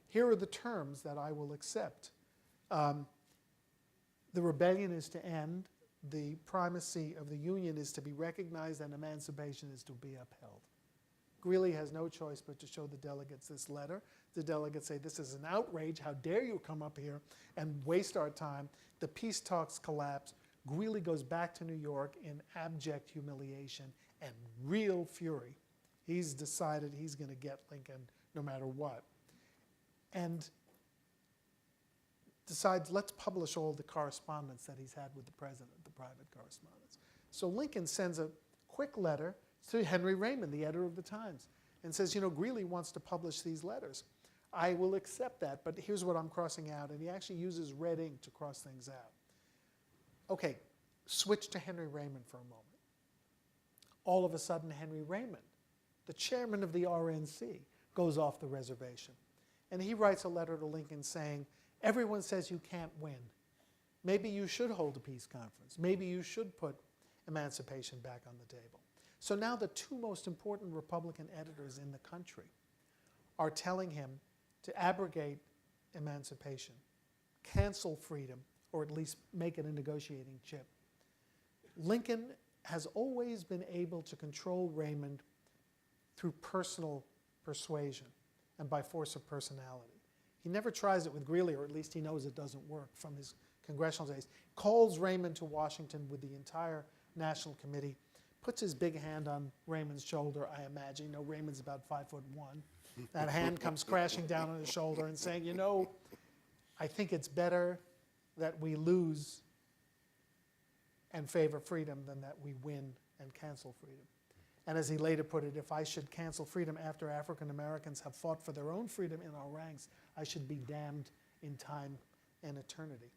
Here are the terms that I will accept. The rebellion is to end, the primacy of the Union is to be recognized, and emancipation is to be upheld. Greeley has no choice but to show the delegates this letter. The delegates say, this is an outrage. How dare you come up here and waste our time? The peace talks collapse. Greeley goes back to New York in abject humiliation and real fury. He's decided he's going to get Lincoln no matter what. And decides, let's publish all the correspondence that he's had with the president, the private correspondence. So Lincoln sends a quick letter to Henry Raymond, the editor of the Times, and says, Greeley wants to publish these letters. I will accept that, but here's what I'm crossing out. And he actually uses red ink to cross things out. Okay, switch to Henry Raymond for a moment. All of a sudden, Henry Raymond, the chairman of the RNC, goes off the reservation. And he writes a letter to Lincoln saying, everyone says you can't win. Maybe you should hold a peace conference. Maybe you should put emancipation back on the table. So now the two most important Republican editors in the country are telling him to abrogate emancipation, cancel freedom, or at least make it a negotiating chip. Lincoln has always been able to control Raymond through personal persuasion and by force of personality. He never tries it with Greeley, or at least he knows it doesn't work from his congressional days. Calls Raymond to Washington with the entire National Committee, puts his big hand on Raymond's shoulder, I imagine. Raymond's about 5'1". That hand comes crashing down on his shoulder and saying, I think it's better that we lose and favor freedom than that we win and cancel freedom. And as he later put it, if I should cancel freedom after African Americans have fought for their own freedom in our ranks, I should be damned in time and eternity.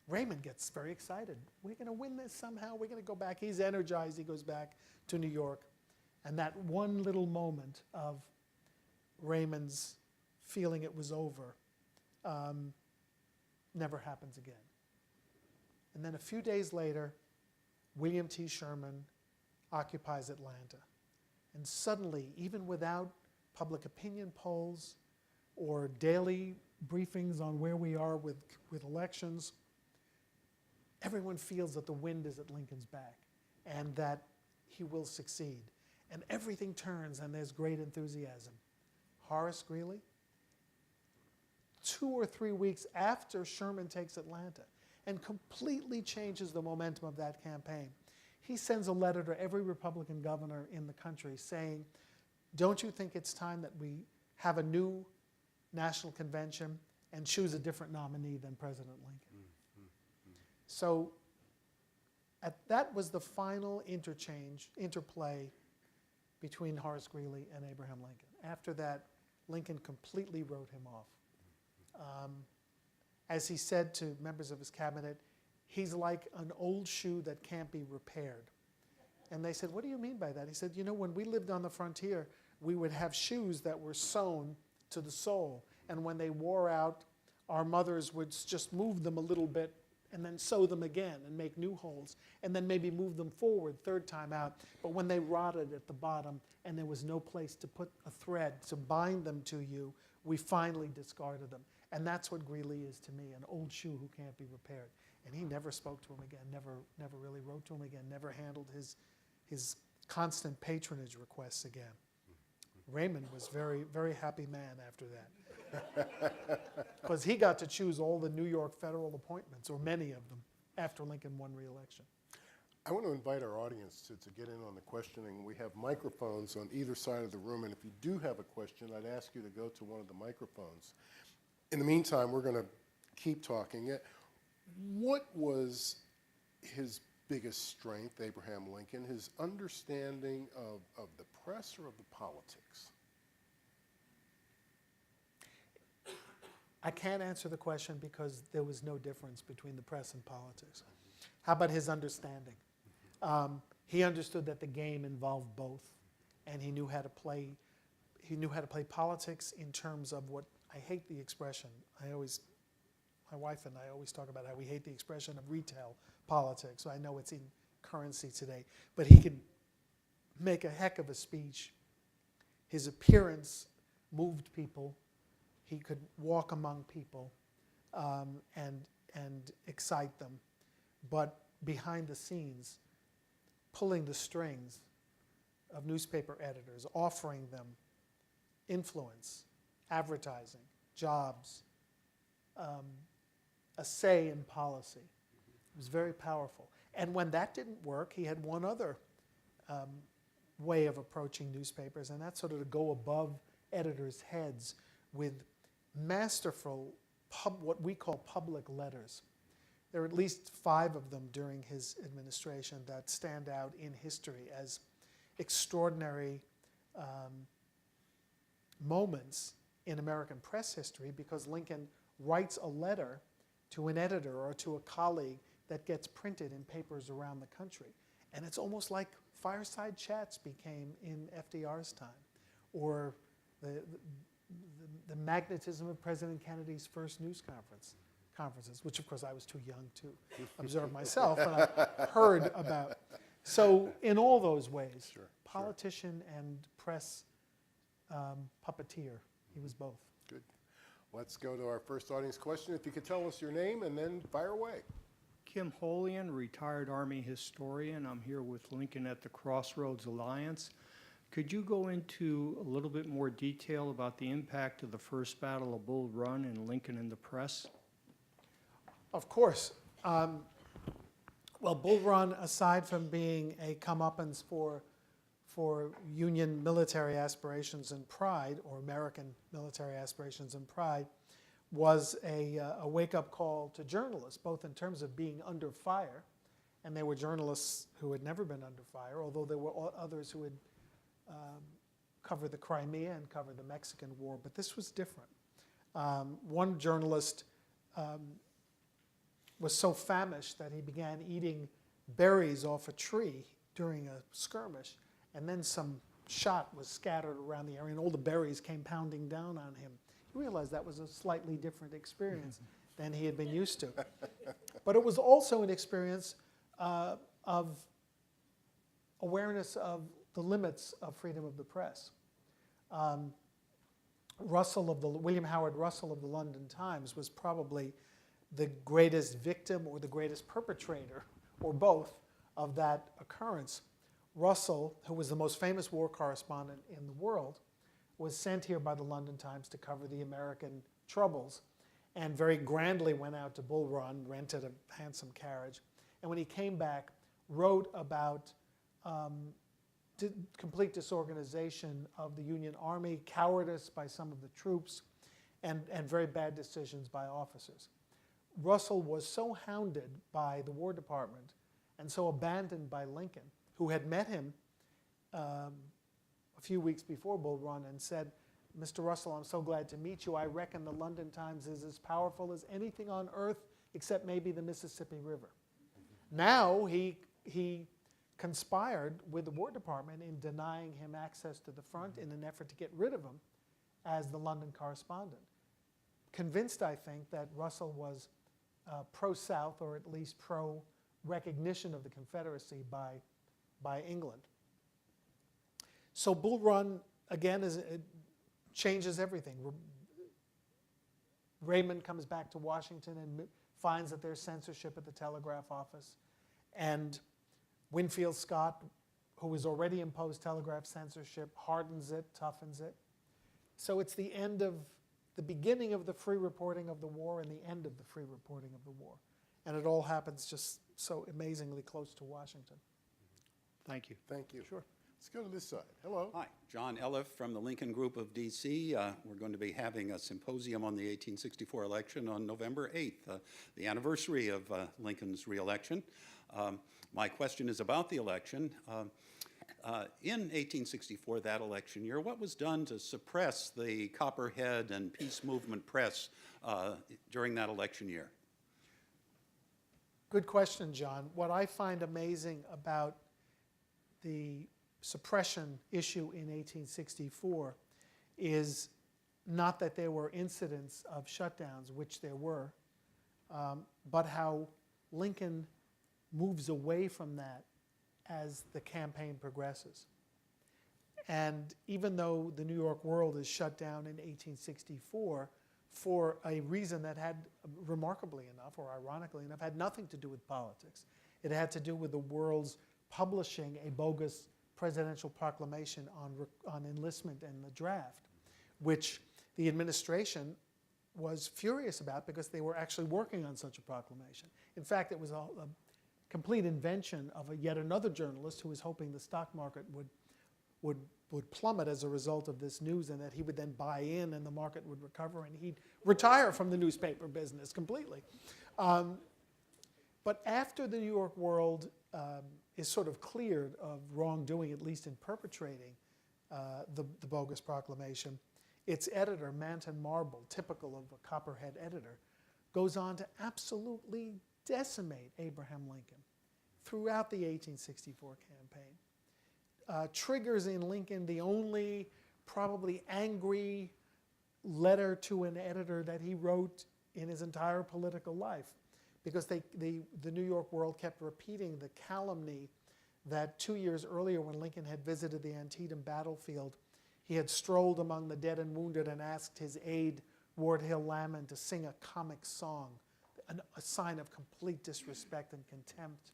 Raymond gets very excited. We're going to win this somehow. We're going to go back. He's energized. He goes back to New York. And that one little moment of Raymond's feeling it was over never happens again. And then a few days later, William T. Sherman occupies Atlanta. And suddenly, even without public opinion polls or daily briefings on where we are with elections, everyone feels that the wind is at Lincoln's back and that he will succeed. And everything turns and there's great enthusiasm. Horace Greeley, 2 or 3 weeks after Sherman takes Atlanta and completely changes the momentum of that campaign, he sends a letter to every Republican governor in the country saying, don't you think it's time that we have a new national convention and choose a different nominee than President Lincoln? So that was the final interplay between Horace Greeley and Abraham Lincoln. After that, Lincoln completely wrote him off. As he said to members of his cabinet, he's like an old shoe that can't be repaired. And they said, what do you mean by that? He said, you know, when we lived on the frontier, we would have shoes that were sewn to the sole. And when they wore out, our mothers would just move them a little bit and then sew them again and make new holes, and then maybe move them forward third time out. But when they rotted at the bottom and there was no place to put a thread to bind them to you, we finally discarded them. And that's what Greeley is to me, an old shoe who can't be repaired. And he never spoke to him again, never really wrote to him again, never handled his constant patronage requests again. Raymond was very, very happy man after that. Because he got to choose all the New York federal appointments, or many of them, after Lincoln won re-election. I want to invite our audience to get in on the questioning. We have microphones on either side of the room, and if you do have a question, I'd ask you to go to one of the microphones. In the meantime, we're going to keep talking. What was his biggest strength, Abraham Lincoln, his understanding of the press or of the politics? I can't answer the question because there was no difference between the press and politics. How about his understanding? He understood that the game involved both, and he knew how to play. He knew how to play politics in terms of what, I hate the expression. My wife and I always talk about how we hate the expression of retail politics. So I know it's in currency today, but he could make a heck of a speech. His appearance moved people. He could walk among people and excite them. But behind the scenes, pulling the strings of newspaper editors, offering them influence, advertising, jobs, a say in policy. It was very powerful. And when that didn't work, he had one other way of approaching newspapers, and that's sort of to go above editors' heads with masterful, what we call public letters. There are at least 5 of them during his administration that stand out in history as extraordinary moments in American press history, because Lincoln writes a letter to an editor or to a colleague that gets printed in papers around the country. And it's almost like fireside chats became in FDR's time, or the magnetism of President Kennedy's first news conferences, which of course I was too young to observe myself, but I heard about. So in all those ways, Sure, politician and press puppeteer, he was both. Good. Let's go to our first audience question. If you could tell us your name and then fire away. Kim Holian, retired Army historian. I'm here with Lincoln at the Crossroads Alliance. Could you go into a little bit more detail about the impact of the First Battle of Bull Run and Lincoln in the press? Of course. Well, Bull Run, aside from being a comeuppance for Union military aspirations and pride, or American military aspirations and pride, was a wake-up call to journalists, both in terms of being under fire, and there were journalists who had never been under fire, although there were others who had covered the Crimea and covered the Mexican War, but this was different. One journalist was so famished that he began eating berries off a tree during a skirmish, and then some shot was scattered around the area, and all the berries came pounding down on him. He realized that was a slightly different experience than he had been used to. But it was also an experience of awareness of the limits of freedom of the press. William Howard Russell of the London Times was probably the greatest victim or the greatest perpetrator, or both, of that occurrence. Russell, who was the most famous war correspondent in the world, was sent here by the London Times to cover the American troubles, and very grandly went out to Bull Run, rented a handsome carriage, and when he came back, wrote about complete disorganization of the Union Army, cowardice by some of the troops, and very bad decisions by officers. Russell was so hounded by the War Department and so abandoned by Lincoln, who had met him a few weeks before Bull Run and said, "Mr. Russell, I'm so glad to meet you. I reckon the London Times is as powerful as anything on earth except maybe the Mississippi River." Now he conspired with the War Department in denying him access to the front in an effort to get rid of him as the London correspondent. Convinced, I think, that Russell was pro-South, or at least pro-recognition of the Confederacy by England. So Bull Run, again, changes everything. Raymond comes back to Washington and finds that there's censorship at the telegraph office. And Winfield Scott, who has already imposed telegraph censorship, hardens it, toughens it. So it's the beginning of the free reporting of the war and the end of the free reporting of the war. And it all happens just so amazingly close to Washington. Thank you. Thank you. Sure. Let's go to this side. Hello. Hi, John Elliff from the Lincoln Group of D.C. We're going to be having a symposium on the 1864 election on November 8th, the anniversary of Lincoln's reelection. My question is about the election. In 1864, that election year, what was done to suppress the Copperhead and peace movement press during that election year? Good question, John. What I find amazing about the suppression issue in 1864 is not that there were incidents of shutdowns, which there were, but how Lincoln moves away from that as the campaign progresses. And even though the New York World is shut down in 1864 for a reason that had, remarkably enough, or ironically enough, had nothing to do with politics. It had to do with the World's publishing a bogus presidential proclamation on enlistment and the draft, which the administration was furious about because they were actually working on such a proclamation. In fact, it was a complete invention of yet another journalist who was hoping the stock market would plummet as a result of this news, and that he would then buy in and the market would recover and he'd retire from the newspaper business completely. But after the New York World is sort of cleared of wrongdoing, at least in perpetrating the bogus proclamation, its editor, Manton Marble, typical of a Copperhead editor, goes on to absolutely decimate Abraham Lincoln throughout the 1864 campaign. Triggers in Lincoln the only probably angry letter to an editor that he wrote in his entire political life, because the New York World kept repeating the calumny that 2 years earlier, when Lincoln had visited the Antietam battlefield, he had strolled among the dead and wounded and asked his aide, Ward Hill Lamon, to sing a comic song, a sign of complete disrespect and contempt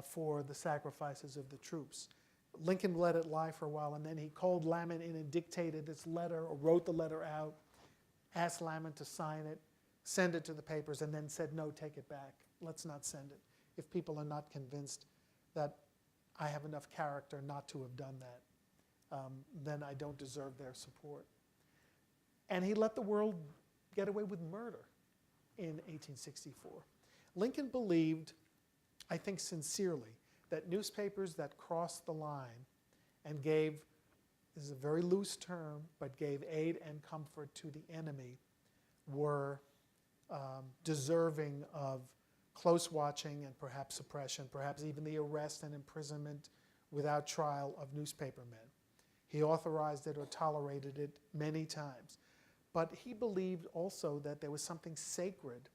for the sacrifices of the troops. Lincoln let it lie for a while, and then he called Lamon in and dictated this letter, or wrote the letter out, asked Lamon to sign it, send it to the papers, and then said, no, take it back. Let's not send it. If people are not convinced that I have enough character not to have done that, then I don't deserve their support. And he let the world get away with murder in 1864. Lincoln believed, I think sincerely, that newspapers that crossed the line and gave, this is a very loose term, but gave aid and comfort to the enemy were deserving of close watching and perhaps suppression, perhaps even the arrest and imprisonment without trial of newspapermen. He authorized it or tolerated it many times. But he believed also that there was something sacred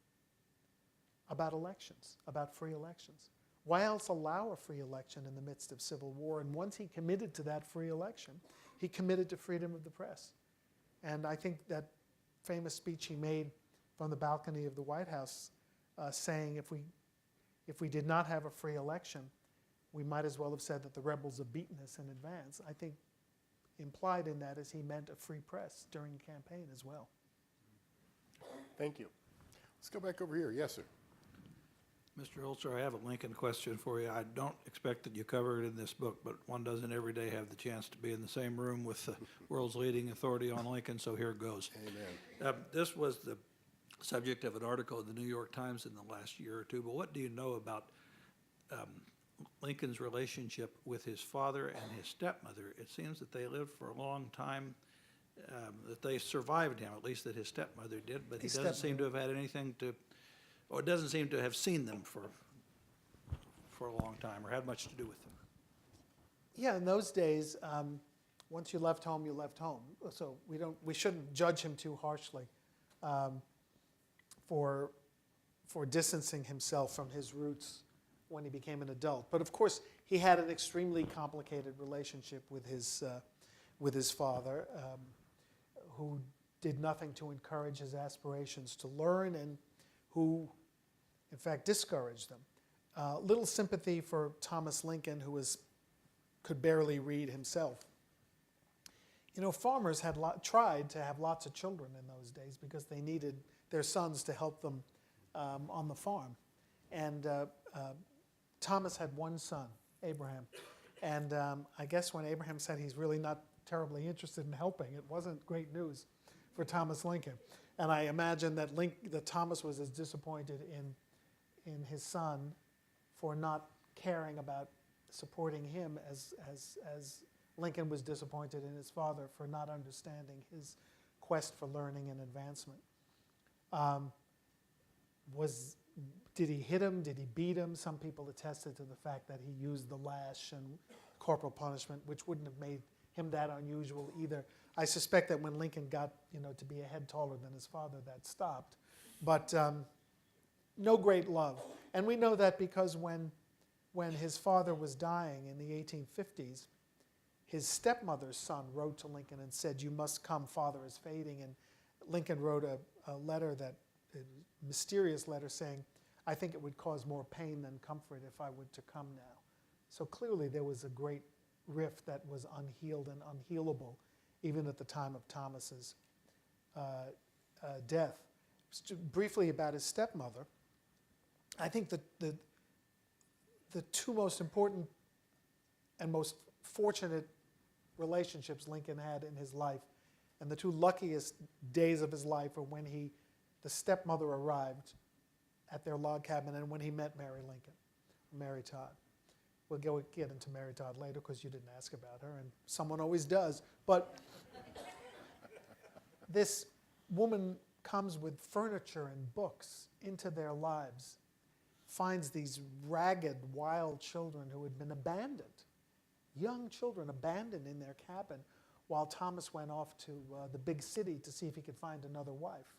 about elections, about free elections. Why else allow a free election in the midst of civil war? And once he committed to that free election, he committed to freedom of the press. And I think that famous speech he made from the balcony of the White House saying if we did not have a free election, we might as well have said that the rebels have beaten us in advance. I think implied in that is he meant a free press during the campaign as well. Thank you. Let's go back over here. Yes, sir. Mr. Holzer, I have a Lincoln question for you. I don't expect that you cover it in this book, but one doesn't every day have the chance to be in the same room with the world's leading authority on Lincoln, so here it goes. Amen. This was the subject of an article in the New York Times in the last year or two, but what do you know about Lincoln's relationship with his father and his stepmother, it seems that they lived for a long time, that they survived him, at least that his stepmother did, but he His doesn't seem to have had anything to, or doesn't seem to have seen them for a long time or had much to do with them. Yeah, in those days, once you left home, you left home. So we shouldn't judge him too harshly for distancing himself from his roots when he became an adult. But of course, he had an extremely complicated relationship with his father, who did nothing to encourage his aspirations to learn and who, in fact, discouraged them. Little sympathy for Thomas Lincoln, who could barely read himself. You know, farmers had tried to have lots of children in those days because they needed their sons to help them on the farm. And Thomas had one son, Abraham. And I guess when Abraham said he's really not terribly interested in helping, it wasn't great news for Thomas Lincoln. And I imagine that Thomas was as disappointed in his son for not caring about supporting him as Lincoln was disappointed in his father for not understanding his quest for learning and advancement. Did he hit him? Did he beat him? Some people attested to the fact that he used the lash and corporal punishment, which wouldn't have made him that unusual either. I suspect that when Lincoln got, to be a head taller than his father, that stopped. But no great love. And we know that because when his father was dying in the 1850s, his stepmother's son wrote to Lincoln and said, "You must come, father is fading." And Lincoln wrote a letter, a mysterious letter saying, "I think it would cause more pain than comfort if I were to come now." So clearly there was a great rift that was unhealed and unhealable, even at the time of Thomas's death. Briefly about his stepmother, I think that the two most important and most fortunate relationships Lincoln had in his life, and the two luckiest days of his life, are when the stepmother arrived at their log cabin and when he met Mary Todd. We'll get into Mary Todd later because you didn't ask about her, and someone always does. But this woman comes with furniture and books into their lives, finds these ragged, wild children who had been abandoned, young children abandoned in their cabin, while Thomas went off to the big city to see if he could find another wife,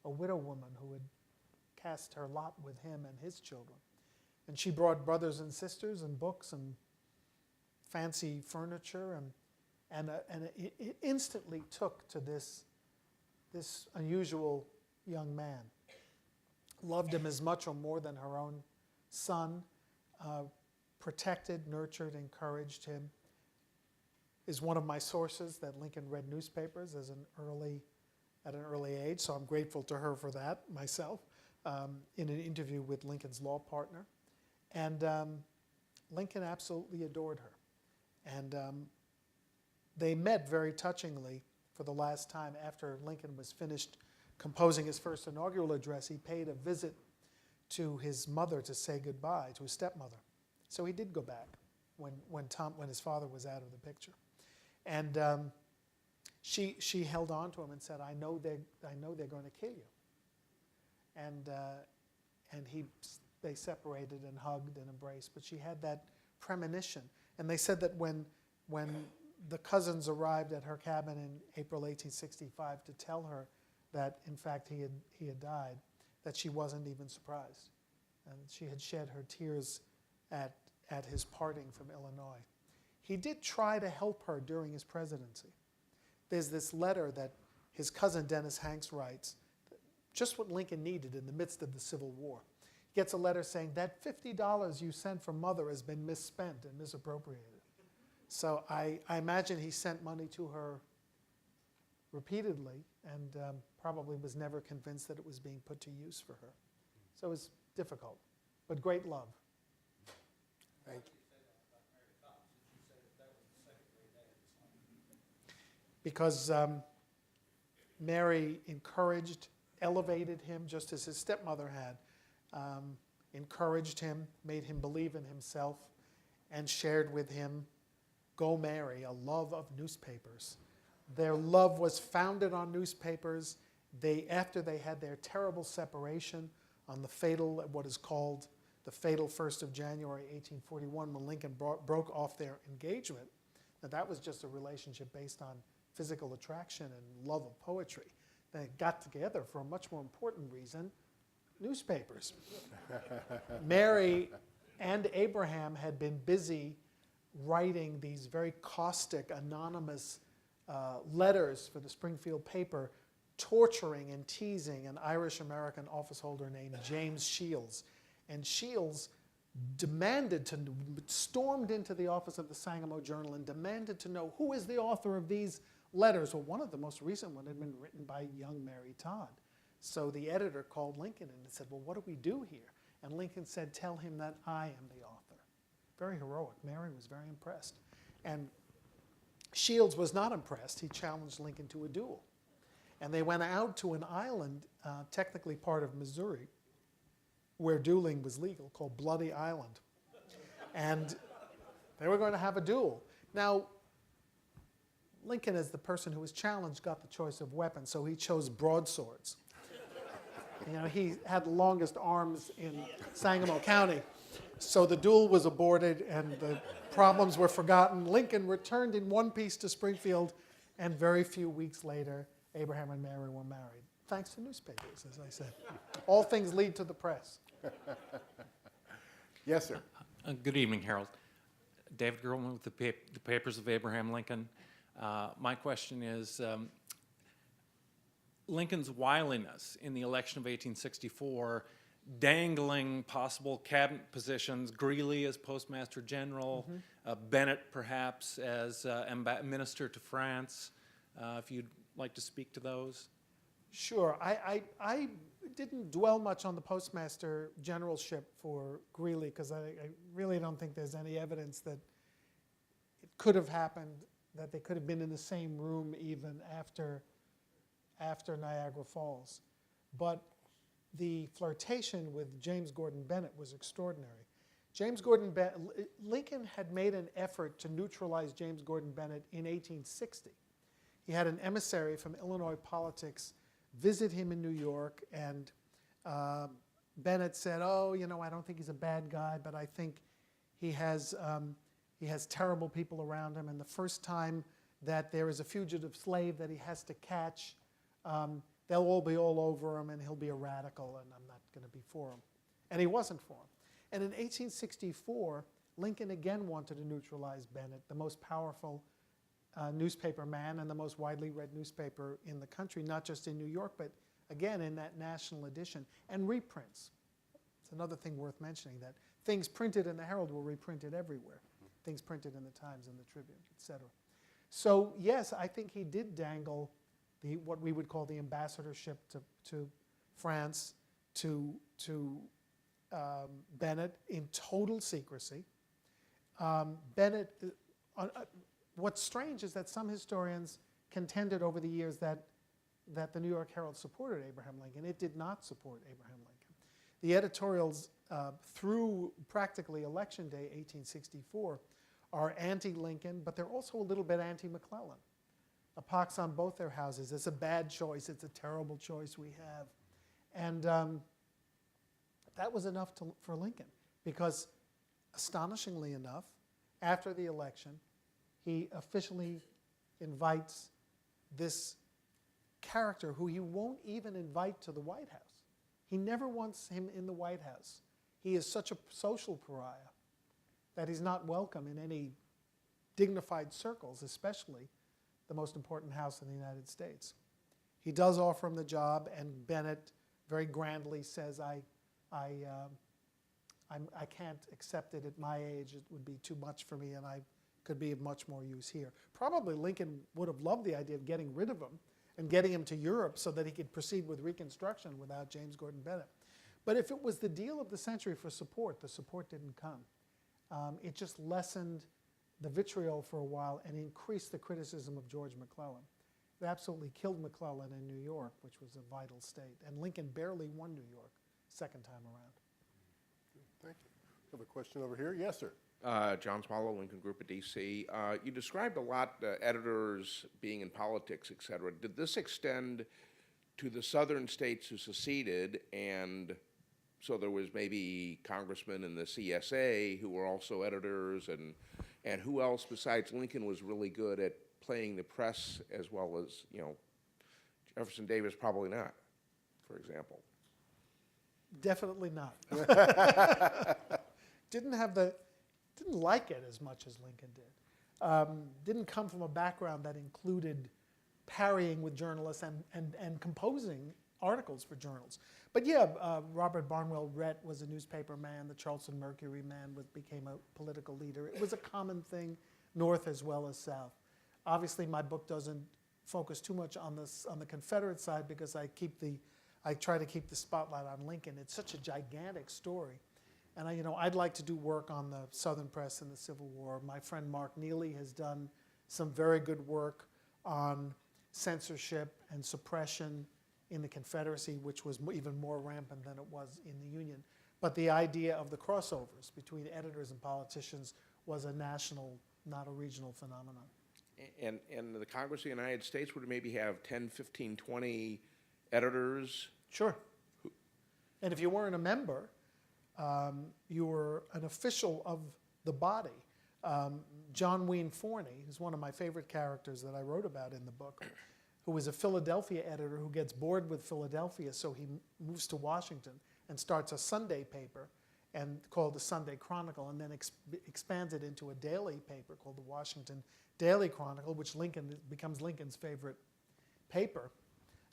a widow woman who had cast her lot with him and his children. And she brought brothers and sisters and books and fancy furniture, and it instantly took to this unusual young man. Loved him as much or more than her own son, protected, nurtured, encouraged him. Is one of my sources that Lincoln read newspapers at an early age, so I'm grateful to her for that myself, in an interview with Lincoln's law partner. And Lincoln absolutely adored her. And they met very touchingly for the last time after Lincoln was finished composing his first inaugural address. He paid a visit to his mother to say goodbye, to his stepmother. So he did go back when his father was out of the picture. And she held on to him and said, I know they're going to kill you. And they separated and hugged and embraced, but she had that premonition. And they said that when the cousins arrived at her cabin in April 1865 to tell her that, in fact, he had died, that she wasn't even surprised. And she had shed her tears at his parting from Illinois. He did try to help her during his presidency. There's this letter that his cousin Dennis Hanks writes, just what Lincoln needed in the midst of the Civil War. He gets a letter saying, that $50 you sent from Mother has been misspent and misappropriated. So I imagine he sent money to her repeatedly and probably was never convinced that it was being put to use for her. So it was difficult, but great love. Thank you. Because Mary encouraged, elevated him, just as his stepmother had. encouraged him, made him believe in himself, and shared with him, "Go Mary," a love of newspapers. Their love was founded on newspapers. After they had their terrible separation on the fatal, what is called the fatal 1st of January, 1841, when Lincoln broke off their engagement. Now that was just a relationship based on physical attraction and love of poetry. They got together for a much more important reason, newspapers. Mary and Abraham had been busy writing these very caustic, anonymous letters for the Springfield paper, torturing and teasing an Irish-American office holder named James Shields. And Shields stormed into the office of the Sangamo Journal and demanded to know who is the author of these letters. Well, one of the most recent ones had been written by young Mary Todd. So the editor called Lincoln and said, "Well, what do we do here?" And Lincoln said, "Tell him that I am the author." Very heroic. Mary was very impressed. And Shields was not impressed. He challenged Lincoln to a duel. And they went out to an island, technically part of Missouri, where dueling was legal, called Bloody Island. And they were going to have a duel. Now, Lincoln, as the person who was challenged, got the choice of weapons, so he chose broadswords. You know, he had the longest arms in Sangamo County. So the duel was aborted and the problems were forgotten. Lincoln returned in one piece to Springfield, and very few weeks later, Abraham and Mary were married. Thanks to newspapers, as I said. All things lead to the press. Yes, sir. Good evening, Harold. David Gerlman with the Papers of Abraham Lincoln. My question is, Lincoln's wiliness in the election of 1864, dangling possible cabinet positions, Greeley as Postmaster General, Bennett perhaps as Minister to France, if you'd like to speak to those. Sure. I didn't dwell much on the Postmaster Generalship for Greeley because I really don't think there's any evidence that it could have happened, that they could have been in the same room even after Niagara Falls. But the flirtation with James Gordon Bennett was extraordinary. Lincoln had made an effort to neutralize James Gordon Bennett in 1860. He had an emissary from Illinois politics visit him in New York, and Bennett said, "Oh, you know, I don't think he's a bad guy, but I think he has terrible people around him, and the first time that there is a fugitive slave that he has to catch, they'll all be all over him, and he'll be a radical, and I'm not going to be for him." And he wasn't for him. And in 1864, Lincoln again wanted to neutralize Bennett, the most powerful newspaper man and the most widely read newspaper in the country, not just in New York, but again in that national edition. And reprints. It's another thing worth mentioning, that things printed in the Herald were reprinted everywhere. Things printed in the Times and the Tribune, etc. So yes, I think he did dangle what we would call the ambassadorship to France to Bennett in total secrecy. Bennett, what's strange is that some historians contended over the years that the New York Herald supported Abraham Lincoln. It did not support Abraham Lincoln. The editorials through practically Election Day 1864 are anti-Lincoln, but they're also a little bit anti-McClellan. A pox on both their houses. It's a bad choice. It's a terrible choice we have. And that was enough for Lincoln, because astonishingly enough, after the election, he officially invites this character who he won't even invite to the White House. He never wants him in the White House. He is such a social pariah that he's not welcome in any dignified circles, especially the most important house in the United States. He does offer him the job, and Bennett very grandly says, I can't accept it at my age. It would be too much for me, and I could be of much more use here. Probably Lincoln would have loved the idea of getting rid of him and getting him to Europe so that he could proceed with Reconstruction without James Gordon Bennett. But if it was the deal of the century for support, the support didn't come. It just lessened the vitriol for a while and increased the criticism of George McClellan. It absolutely killed McClellan in New York, which was a vital state. And Lincoln barely won New York second time around. Have a question over here? Yes, sir. John Swallow, Lincoln Group of DC. You described a lot editors being in politics, et cetera. Did this extend to the southern states who seceded, and so there was maybe congressmen in the CSA who were also editors, and who else besides Lincoln was really good at playing the press as well as, you know, Jefferson Davis probably not, for example. Definitely not. Didn't like it as much as Lincoln did. Didn't come from a background that included parrying with journalists and composing articles for journals. But yeah, Robert Barnwell Rhett was a newspaper man. The Charleston Mercury man became a political leader. It was a common thing, north as well as south. Obviously, my book doesn't focus too much on the Confederate side because I try to keep the spotlight on Lincoln. It's such a gigantic story. And I'd like to do work on the Southern press in the Civil War. My friend Mark Neely has done some very good work on censorship and suppression in the Confederacy, which was even more rampant than it was in the Union. But the idea of the crossovers between editors and politicians was a national, not a regional phenomenon. And the Congress of the United States would maybe have 10, 15, 20 editors? Sure. And if you weren't a member, you were an official of the body. John Wayne Forney, who's one of my favorite characters that I wrote about in the book, who was a Philadelphia editor who gets bored with Philadelphia, so he moves to Washington and starts a Sunday paper called the Sunday Chronicle, and then expands it into a daily paper called the Washington Daily Chronicle, which becomes Lincoln's favorite paper.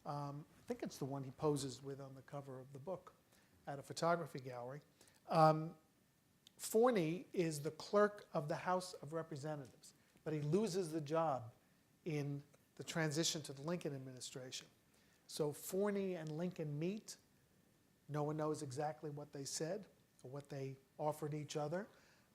I think it's the one he poses with on the cover of the book at a photography gallery. Forney is the clerk of the House of Representatives, but he loses the job in the transition to the Lincoln administration. So Forney and Lincoln meet. No one knows exactly what they said or what they offered each other.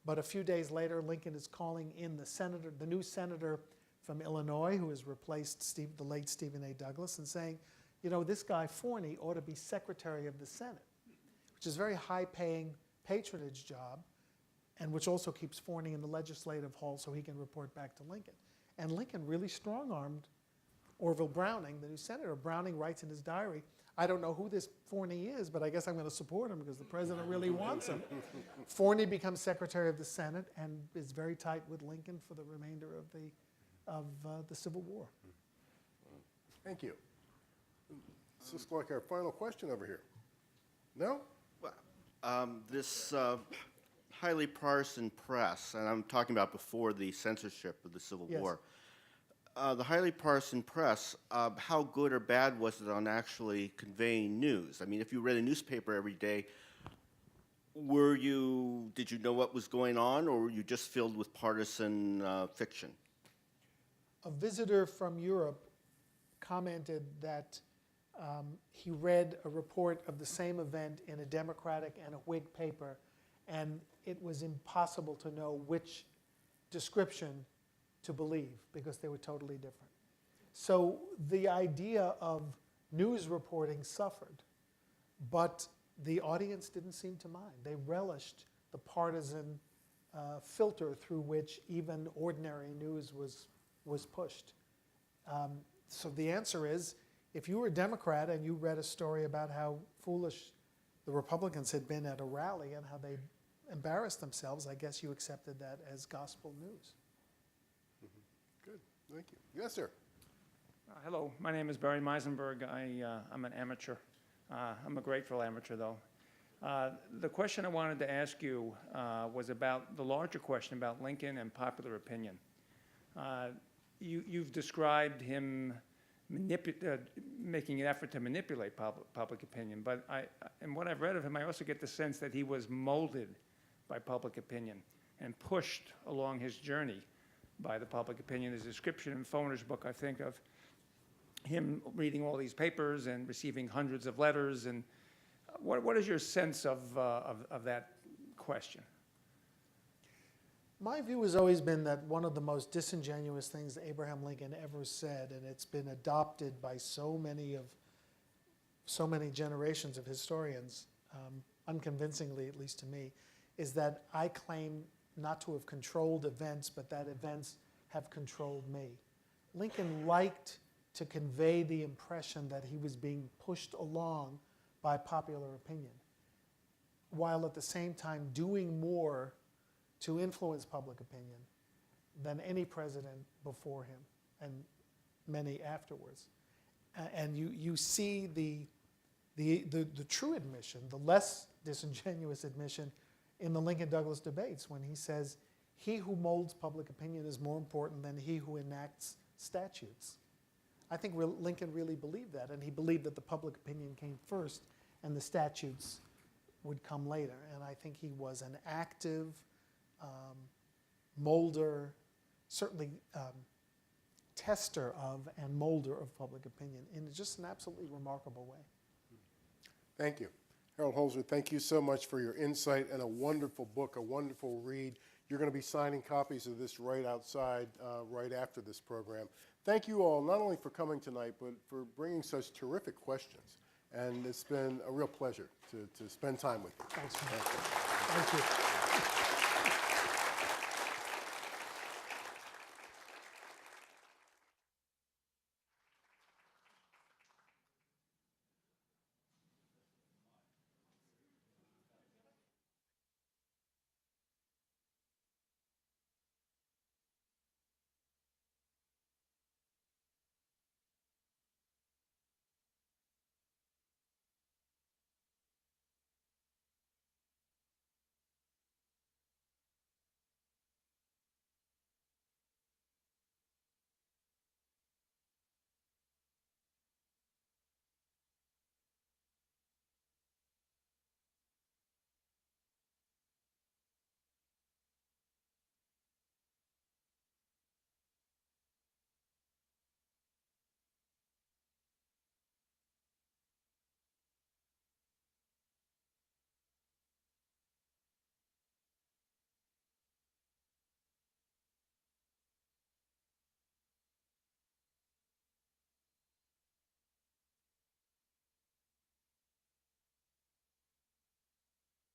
But a few days later, Lincoln is calling in the new senator from Illinois, who has replaced the late Stephen A. Douglas, and saying, this guy Forney ought to be Secretary of the Senate, which is a very high-paying patronage job, and which also keeps Forney in the legislative hall so he can report back to Lincoln. And Lincoln really strong-armed Orville Browning, the new senator. Browning writes in his diary, I don't know who this Forney is, but I guess I'm going to support him because the president really wants him. Forney becomes Secretary of the Senate and is very tight with Lincoln for the remainder of the Civil War. Thank you. This looks like our final question over here. No? This highly partisan press, and I'm talking about before the censorship of the Civil Yes. War. The highly partisan press, how good or bad was it on actually conveying news? I mean, if you read a newspaper every day, did you know what was going on, or were you just filled with partisan fiction? A visitor from Europe commented that he read a report of the same event in a Democratic and a Whig paper, and it was impossible to know which description to believe because they were totally different. So the idea of news reporting suffered, but the audience didn't seem to mind. They relished the partisan filter through which even ordinary news was pushed. So the answer is, if you were a Democrat and you read a story about how foolish the Republicans had been at a rally and how they embarrassed themselves, I guess you accepted that as gospel news. Good, thank you. Yes, sir. Hello, my name is Barry Meisenberg. I'm an amateur. I'm a grateful amateur, though. The question I wanted to ask you was about the larger question about Lincoln and popular opinion. You've described him making an effort to manipulate public opinion, but in what I've read of him, I also get the sense that he was molded by public opinion and pushed along his journey by the public opinion. There's a description in Foner's book, I think, of him reading all these papers and receiving hundreds of letters. And what is your sense of that question? My view has always been that one of the most disingenuous things Abraham Lincoln ever said, and it's been adopted by so many generations of historians, unconvincingly, at least to me, is that I claim not to have controlled events, but that events have controlled me. Lincoln liked to convey the impression that he was being pushed along by popular opinion, while at the same time doing more to influence public opinion than any president before him and many afterwards. And you see the true admission, the less disingenuous admission in the Lincoln-Douglas debates when he says, "He who molds public opinion is more important than he who enacts statutes." I think Lincoln really believed that, and he believed that the public opinion came first and the statutes would come later. And I think he was an active molder, certainly tester of and molder of public opinion in just an absolutely remarkable way. Thank you. Harold Holzer, thank you so much for your insight and a wonderful book, a wonderful read. You're going to be signing copies of this right outside, right after this program. Thank you all, not only for coming tonight, but for bringing such terrific questions. And it's been a real pleasure to spend time with you. Thanks. Thank you.